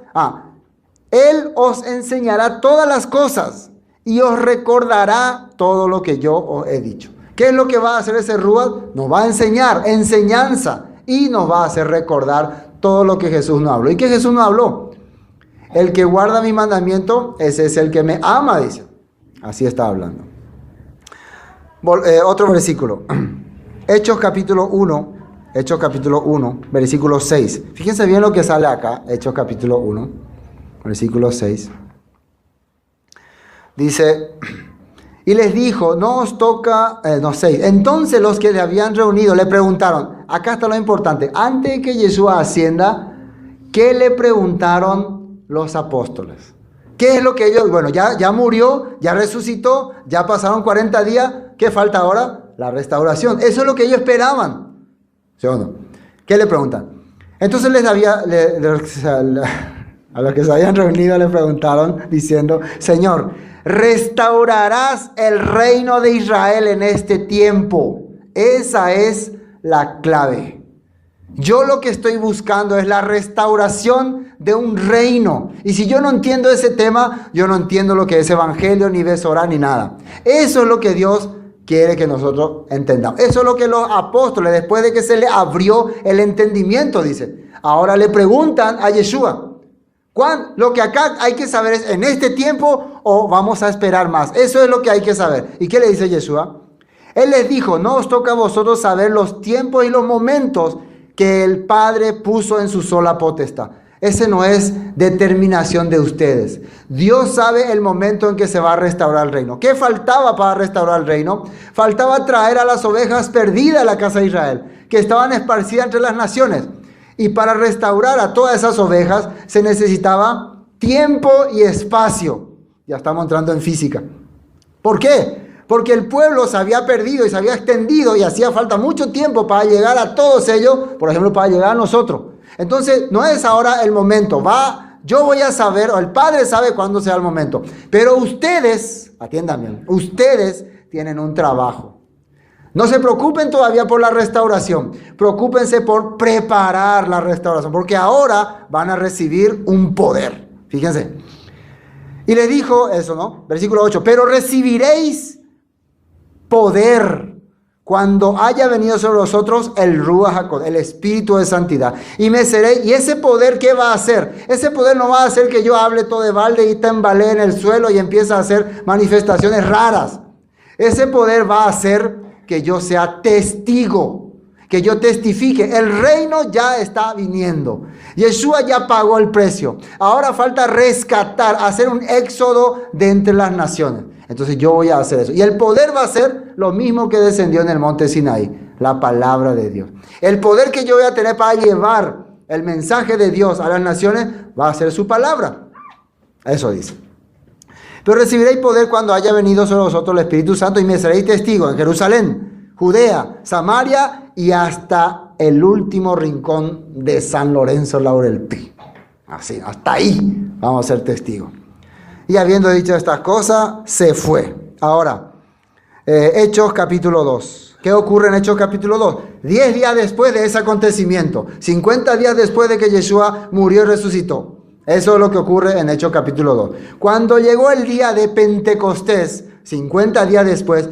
Él os enseñará todas las cosas y os recordará todo lo que yo os he dicho. ¿Qué es lo que va a hacer ese Ruach? Nos va a enseñar, enseñanza, y nos va a hacer recordar todo lo que Jesús nos habló. ¿Y qué Jesús nos habló? El que guarda mi mandamiento, ese es el que me ama, dice. Así está hablando. Otro versículo. Hechos capítulo 1, versículo 6. Fíjense bien lo que sale acá. Hechos capítulo 1, versículo 6. Dice, y les dijo, no os toca, 6. Entonces los que le habían reunido le preguntaron, acá está lo importante, antes de que Yeshua ascienda, ¿qué le preguntaron los apóstoles? ¿Qué es lo que ellos, bueno, ya murió, ya resucitó, ya pasaron 40 días, ¿qué falta ahora? La restauración. Eso es lo que ellos esperaban. ¿Sí o no? ¿Qué le preguntan? Entonces a los que se habían reunido le preguntaron diciendo, Señor, ¿restaurarás el reino de Israel en este tiempo? Esa es la clave. Yo lo que estoy buscando es la restauración de un reino. Y si yo no entiendo ese tema, yo no entiendo lo que es evangelio, ni Besorá, ni nada. Eso es lo que Dios quiere que nosotros entendamos. Eso es lo que los apóstoles, después de que se le abrió el entendimiento, dice. Ahora le preguntan a Yeshua. Lo que acá hay que saber es, ¿en este tiempo o vamos a esperar más? Eso es lo que hay que saber. ¿Y qué le dice Yeshua? Él les dijo, no os toca a vosotros saber los tiempos y los momentos que el Padre puso en su sola potestad. Ese no es determinación de ustedes. Dios sabe el momento en que se va a restaurar el reino. ¿Qué faltaba para restaurar el reino? Faltaba traer a las ovejas perdidas a la casa de Israel, que estaban esparcidas entre las naciones. Y para restaurar a todas esas ovejas se necesitaba tiempo y espacio. Ya estamos entrando en física. ¿Por qué? Porque el pueblo se había perdido y se había extendido y hacía falta mucho tiempo para llegar a todos ellos, por ejemplo, para llegar a nosotros. Entonces, no es ahora el momento. Yo voy a saber, o el Padre sabe cuándo sea el momento. Pero ustedes, atiéndanme, ustedes tienen un trabajo. No se preocupen todavía por la restauración. Preocúpense por preparar la restauración. Porque ahora van a recibir un poder. Fíjense. Y le dijo eso, ¿no? Versículo 8. Pero recibiréis poder cuando haya venido sobre vosotros el Ruach HaKodesh, el Espíritu de Santidad. Y me seré, y ese poder, ¿qué va a hacer? Ese poder no va a hacer que yo hable todo de balde y tambalee en el suelo y empiece a hacer manifestaciones raras. Ese poder va a hacer que yo sea testigo, que yo testifique. El reino ya está viniendo. Yeshua ya pagó el precio. Ahora falta rescatar, hacer un éxodo de entre las naciones. Entonces yo voy a hacer eso. Y el poder va a ser lo mismo que descendió en el monte Sinaí, la palabra de Dios. El poder que yo voy a tener para llevar el mensaje de Dios a las naciones va a ser su palabra. Eso dice. Pero recibiréis poder cuando haya venido sobre vosotros el Espíritu Santo y me seréis testigos en Jerusalén, Judea, Samaria y hasta el último rincón de San Lorenzo Laurelpi. Así, hasta ahí vamos a ser testigos. Y habiendo dicho estas cosas, se fue. Ahora, Hechos capítulo 2. ¿Qué ocurre en Hechos capítulo 2? 10 días después de ese acontecimiento. 50 días después de que Yeshua murió y resucitó. Eso es lo que ocurre en Hechos capítulo 2. Cuando llegó el día de Pentecostés, 50 días después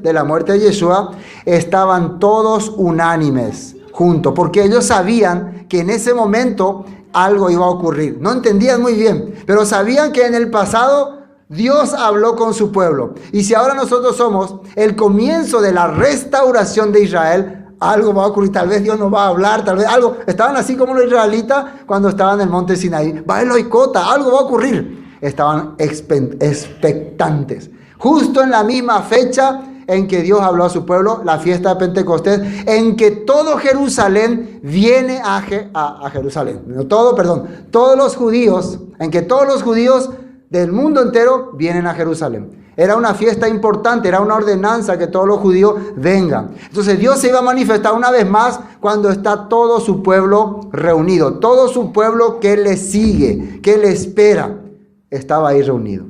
de la muerte de Yeshua, estaban todos unánimes juntos. Porque ellos sabían que en ese momento algo iba a ocurrir. No entendían muy bien, pero sabían que en el pasado Dios habló con su pueblo. Y si ahora nosotros somos el comienzo de la restauración de Israel, algo va a ocurrir. Tal vez Dios nos va a hablar, tal vez algo. Estaban así como los israelitas cuando estaban en el monte Sinaí. Algo va a ocurrir. Estaban expectantes. Justo en la misma fecha en que Dios habló a su pueblo, la fiesta de Pentecostés, en que todo Jerusalén viene a Jerusalén. Todos los judíos, en que todos los judíos del mundo entero vienen a Jerusalén. Era una fiesta importante, era una ordenanza que todos los judíos vengan. Entonces Dios se iba a manifestar una vez más cuando está todo su pueblo reunido. Todo su pueblo que le sigue, que le espera, estaba ahí reunido.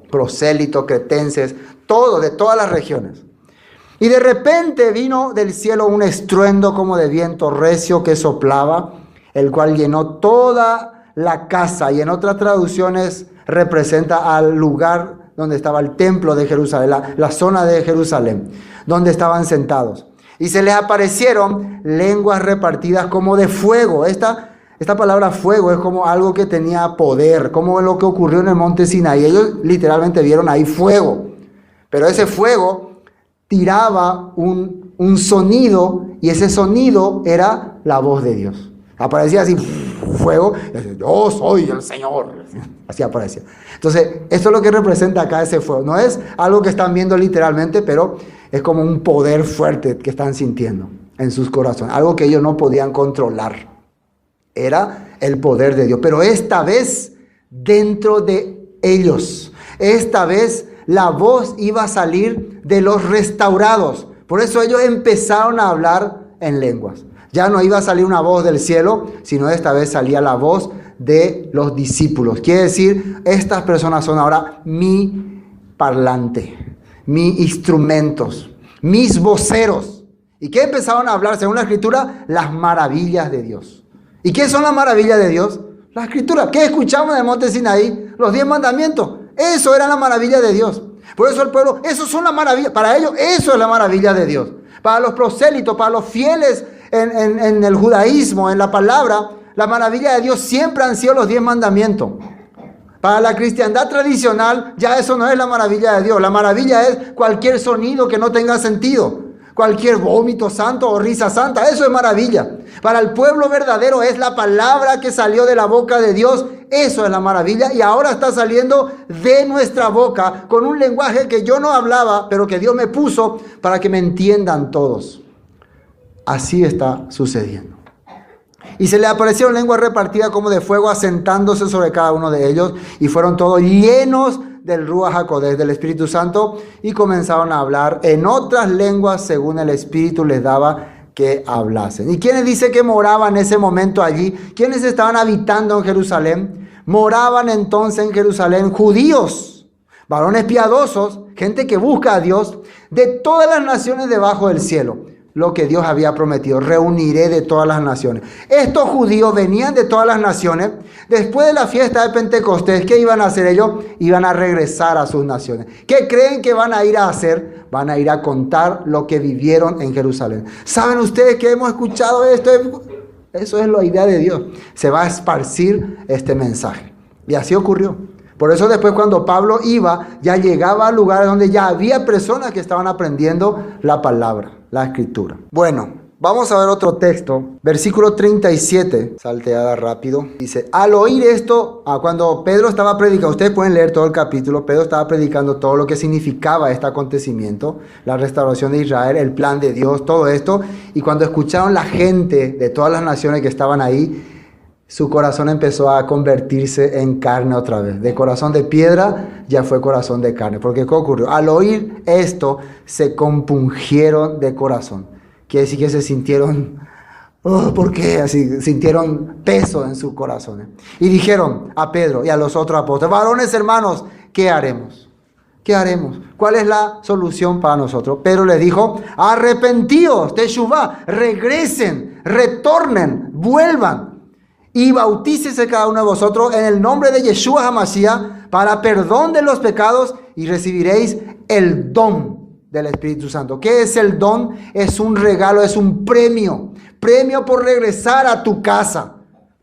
Prosélitos, cretenses, todo, de todas las regiones. Y de repente vino del cielo un estruendo como de viento recio que soplaba, el cual llenó toda la casa, y en otras traducciones representa al lugar donde estaba el templo de Jerusalén, la zona de Jerusalén, donde estaban sentados. Y se les aparecieron lenguas repartidas como de fuego. Esta palabra fuego es como algo que tenía poder, como lo que ocurrió en el monte Sinaí. Ellos literalmente vieron ahí fuego. Pero ese fuego tiraba un sonido, y ese sonido era la voz de Dios. Aparecía así, fuego, y decía, yo soy el Señor. Así aparecía. Entonces, esto es lo que representa acá ese fuego. No es algo que están viendo literalmente, pero es como un poder fuerte que están sintiendo en sus corazones. Algo que ellos no podían controlar. Era el poder de Dios. Pero esta vez, dentro de ellos. Esta vez, la voz iba a salir de los restaurados. Por eso ellos empezaron a hablar en lenguas. Ya no iba a salir una voz del cielo, sino esta vez salía la voz de los discípulos. Quiere decir, estas personas son ahora mi parlante, mis instrumentos, mis voceros. ¿Y qué empezaron a hablar? Según la Escritura, las maravillas de Dios. ¿Y qué son las maravillas de Dios? La Escritura. ¿Qué escuchamos en el monte Sinaí? Los 10 mandamientos. Eso era la maravilla de Dios. Por eso el pueblo, eso son las maravillas. Para ellos, eso es la maravilla de Dios. Para los prosélitos, para los fieles en el judaísmo, en la palabra, la maravilla de Dios siempre han sido los 10 mandamientos. Para la cristiandad tradicional, ya eso no es la maravilla de Dios. La maravilla es cualquier sonido que no tenga sentido. Cualquier vómito santo o risa santa, eso es maravilla. Para el pueblo verdadero es la palabra que salió de la boca de Dios. Eso es la maravilla, y ahora está saliendo de nuestra boca con un lenguaje que yo no hablaba, pero que Dios me puso para que me entiendan todos. Así está sucediendo. Y se le aparecieron lenguas repartidas como de fuego, asentándose sobre cada uno de ellos, y fueron todos llenos del Ruach HaKodesh, del Espíritu Santo, y comenzaron a hablar en otras lenguas según el Espíritu les daba que hablasen. ¿Y quiénes dice que moraban en ese momento allí? ¿Quiénes estaban habitando en Jerusalén? Moraban entonces en Jerusalén judíos, varones piadosos, gente que busca a Dios, de todas las naciones debajo del cielo. lo que Dios había prometido. Reuniré de todas las naciones. Estos judíos venían de todas las naciones. Después de la fiesta de Pentecostés, ¿qué iban a hacer ellos? Iban a regresar a sus naciones. ¿Qué creen que van a ir a hacer? Van a ir a contar lo que vivieron en Jerusalén. ¿Saben ustedes que hemos escuchado esto? Eso es la idea de Dios. Se va a esparcir este mensaje. Y así ocurrió. Por eso después cuando Pablo iba, ya llegaba a lugares donde ya había personas que estaban aprendiendo la palabra, la escritura. Bueno, vamos a ver otro texto. Versículo 37, salteada rápido. Dice, al oír esto, cuando Pedro estaba predicando, ustedes pueden leer todo el capítulo, Pedro estaba predicando todo lo que significaba este acontecimiento, la restauración de Israel, el plan de Dios, todo esto. Y cuando escucharon la gente de todas las naciones que estaban ahí, su corazón empezó a convertirse en carne otra vez. De corazón de piedra ya fue corazón de carne. Porque ¿qué ocurrió? Al oír esto, se compungieron de corazón. Quiere decir que se sintieron, ¿por qué? Así, sintieron peso en sus corazones. Y dijeron a Pedro y a los otros apóstoles, varones hermanos, ¿qué haremos? ¿Qué haremos? ¿Cuál es la solución para nosotros? Pedro les dijo, arrepentíos, teshuvá, regresen, retornen, vuelvan. Y bautícese cada uno de vosotros en el nombre de Yeshua HaMashiach para perdón de los pecados y recibiréis el don del Espíritu Santo. ¿Qué es el don? Es un regalo, es un premio. Premio por regresar a tu casa.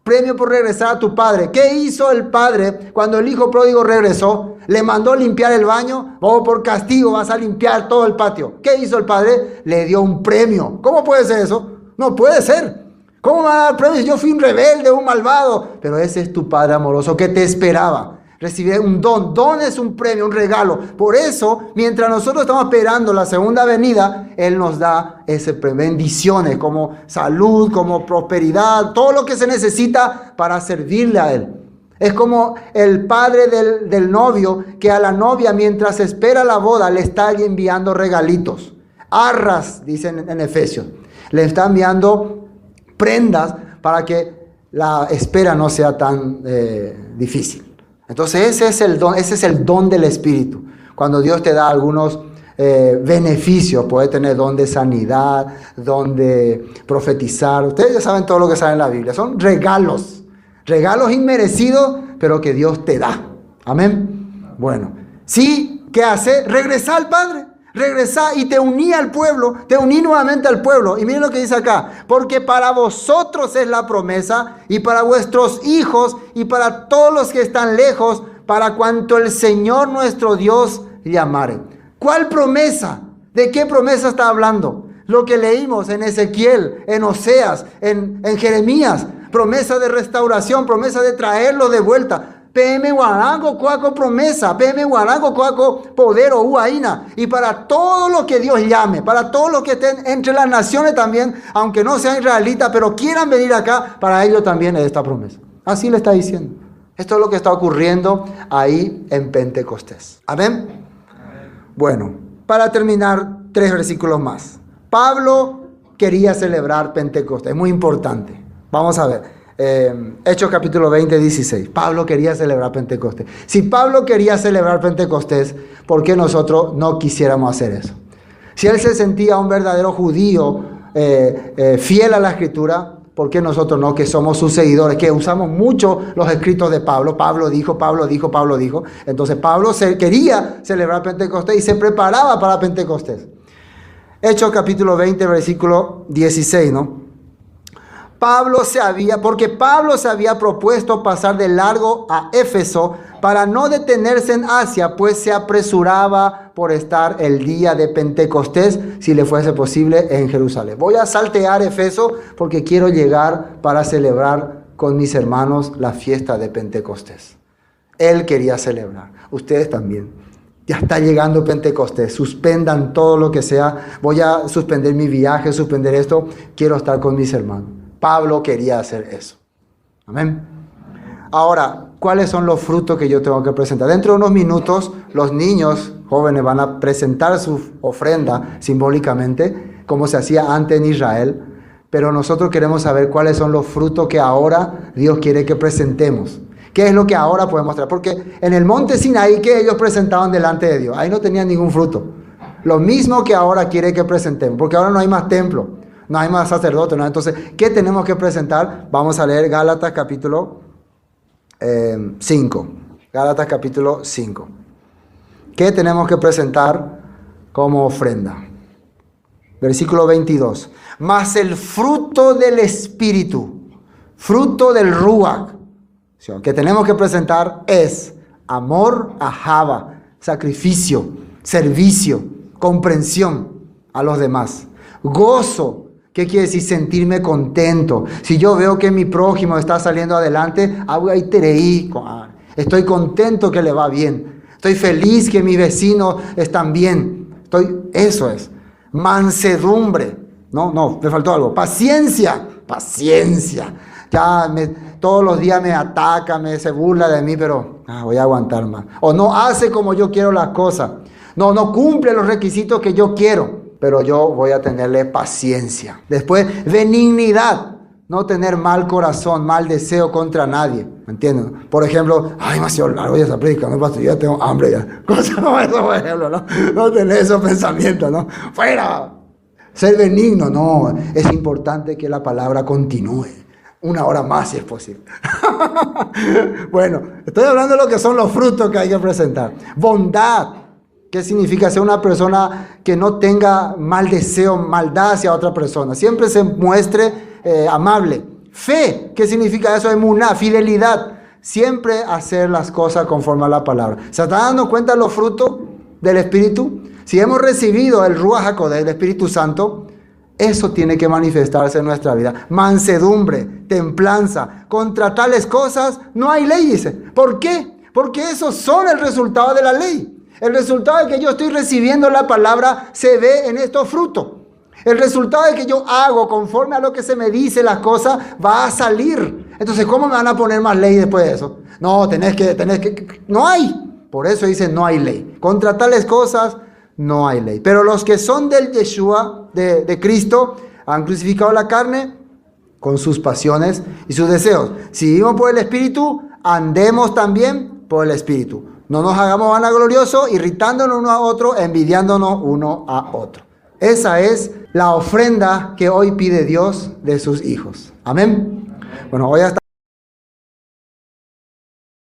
Premio por regresar a tu padre. ¿Qué hizo el padre cuando el hijo pródigo regresó? Le mandó limpiar el baño. Oh, por castigo vas a limpiar todo el patio. ¿Qué hizo el padre? Le dio un premio. ¿Cómo puede ser eso? No puede ser. ¿Cómo me va a dar premios? Yo fui un rebelde, un malvado. Pero ese es tu Padre amoroso que te esperaba. Recibir un don. Don es un premio, un regalo. Por eso, mientras nosotros estamos esperando la segunda venida, Él nos da ese premio. Bendiciones como salud, como prosperidad, todo lo que se necesita para servirle a Él. Es como el padre del novio que a la novia, mientras espera la boda, le está enviando regalitos. Arras, dicen en Efesios. Le está enviando prendas para que la espera no sea tan difícil. Entonces ese es el don del Espíritu. Cuando Dios te da algunos beneficios, puede tener don de sanidad, don de profetizar. Ustedes ya saben todo lo que sale en la Biblia. Son regalos inmerecidos, pero que Dios te da. Amén. Bueno, sí, ¿qué hace? Regresa al Padre. Regresá y te uní al pueblo, te uní nuevamente al pueblo. Y miren lo que dice acá, porque para vosotros es la promesa, y para vuestros hijos, y para todos los que están lejos, para cuanto el Señor nuestro Dios llamare. ¿Cuál promesa? ¿De qué promesa está hablando? Lo que leímos en Ezequiel, en Oseas, en Jeremías. Promesa de restauración, promesa de traerlo de vuelta. PM Guarango, Coaco promesa, PM Guarango, Coaco poder o Uaina. Y para todo lo que Dios llame, para todos los que estén entre las naciones también, aunque no sean israelitas, pero quieran venir acá, para ellos también es esta promesa. Así le está diciendo. Esto es lo que está ocurriendo ahí en Pentecostés. ¿Amén? Bueno, para terminar, 3 versículos más. Pablo quería celebrar Pentecostés, es muy importante. Vamos a ver. Hechos capítulo 20, 16. Pablo quería celebrar Pentecostés. Si Pablo quería celebrar Pentecostés, ¿por qué nosotros no quisiéramos hacer eso? Si él se sentía un verdadero judío fiel a la Escritura, ¿por qué nosotros no, que somos sus seguidores, que usamos mucho los escritos de Pablo? Pablo dijo. Entonces Pablo quería celebrar Pentecostés y se preparaba para Pentecostés. Hechos capítulo 20, versículo 16, ¿no? Porque Pablo se había propuesto pasar de largo a Éfeso para no detenerse en Asia, pues se apresuraba por estar el día de Pentecostés, si le fuese posible, en Jerusalén. Voy a saltear Éfeso porque quiero llegar para celebrar con mis hermanos la fiesta de Pentecostés. Él quería celebrar, ustedes también. Ya está llegando Pentecostés, suspendan todo lo que sea. Voy a suspender mi viaje, suspender esto, quiero estar con mis hermanos. Pablo quería hacer eso. Amén. Ahora, ¿cuáles son los frutos que yo tengo que presentar? Dentro de unos minutos, los niños jóvenes van a presentar su ofrenda simbólicamente, como se hacía antes en Israel. Pero nosotros queremos saber cuáles son los frutos que ahora Dios quiere que presentemos. ¿Qué es lo que ahora podemos mostrar? Porque en el monte Sinaí, ¿qué ellos presentaban delante de Dios? Ahí no tenían ningún fruto. Lo mismo que ahora quiere que presentemos, porque ahora no hay más templo, no hay más sacerdote, ¿no? Entonces, ¿qué tenemos que presentar? Vamos a leer Gálatas capítulo 5. Gálatas capítulo 5. ¿Qué tenemos que presentar como ofrenda? Versículo 22. Mas el fruto del Espíritu, fruto del Ruach, que tenemos que presentar es amor, ahava, sacrificio, servicio, comprensión a los demás. Gozo, ¿qué quiere decir? Sentirme contento. Si yo veo que mi prójimo está saliendo adelante, estoy contento que le va bien. Estoy feliz que mis vecinos están bien. Eso es. Mansedumbre. No, me faltó algo. Paciencia. Todos los días me ataca, se burla de mí, pero voy a aguantar más. O no hace como yo quiero las cosas. No cumple los requisitos que yo quiero, pero yo voy a tenerle paciencia. Después, benignidad. No tener mal corazón, mal deseo contra nadie. ¿Me entienden? Por ejemplo, demasiado largo ya esa predica, no, pastor, ya tengo hambre ya. Cosas como eso, por ejemplo, ¿no? No tener esos pensamientos, ¿no? ¡Fuera! Ser benigno, no. Es importante que la palabra continúe. 1 hora más si es posible. Bueno, estoy hablando de lo que son los frutos que hay que presentar. Bondad. ¿Qué significa? Ser una persona que no tenga mal deseo, maldad hacia otra persona. Siempre se muestre amable. Fe. ¿Qué significa eso? Emuná, fidelidad. Siempre hacer las cosas conforme a la palabra. ¿Se están dando cuenta los frutos del Espíritu? Si hemos recibido el Ruach HaKodesh, el Espíritu Santo, eso tiene que manifestarse en nuestra vida. Mansedumbre, templanza. Contra tales cosas no hay ley, dice. ¿Por qué? Porque esos son el resultado de la ley. El resultado de que yo estoy recibiendo la palabra se ve en estos frutos. El resultado de que yo hago conforme a lo que se me dice las cosas va a salir. Entonces, ¿cómo me van a poner más ley después de eso? No, tenés que. No hay. Por eso dice no hay ley. Contra tales cosas no hay ley. Pero los que son del Yeshua, de Cristo, han crucificado la carne con sus pasiones y sus deseos. Si vivimos por el Espíritu, andemos también por el Espíritu. No nos hagamos vanagloriosos, irritándonos uno a otro, envidiándonos uno a otro. Esa es la ofrenda que hoy pide Dios de sus hijos. Amén. Bueno, hoy hasta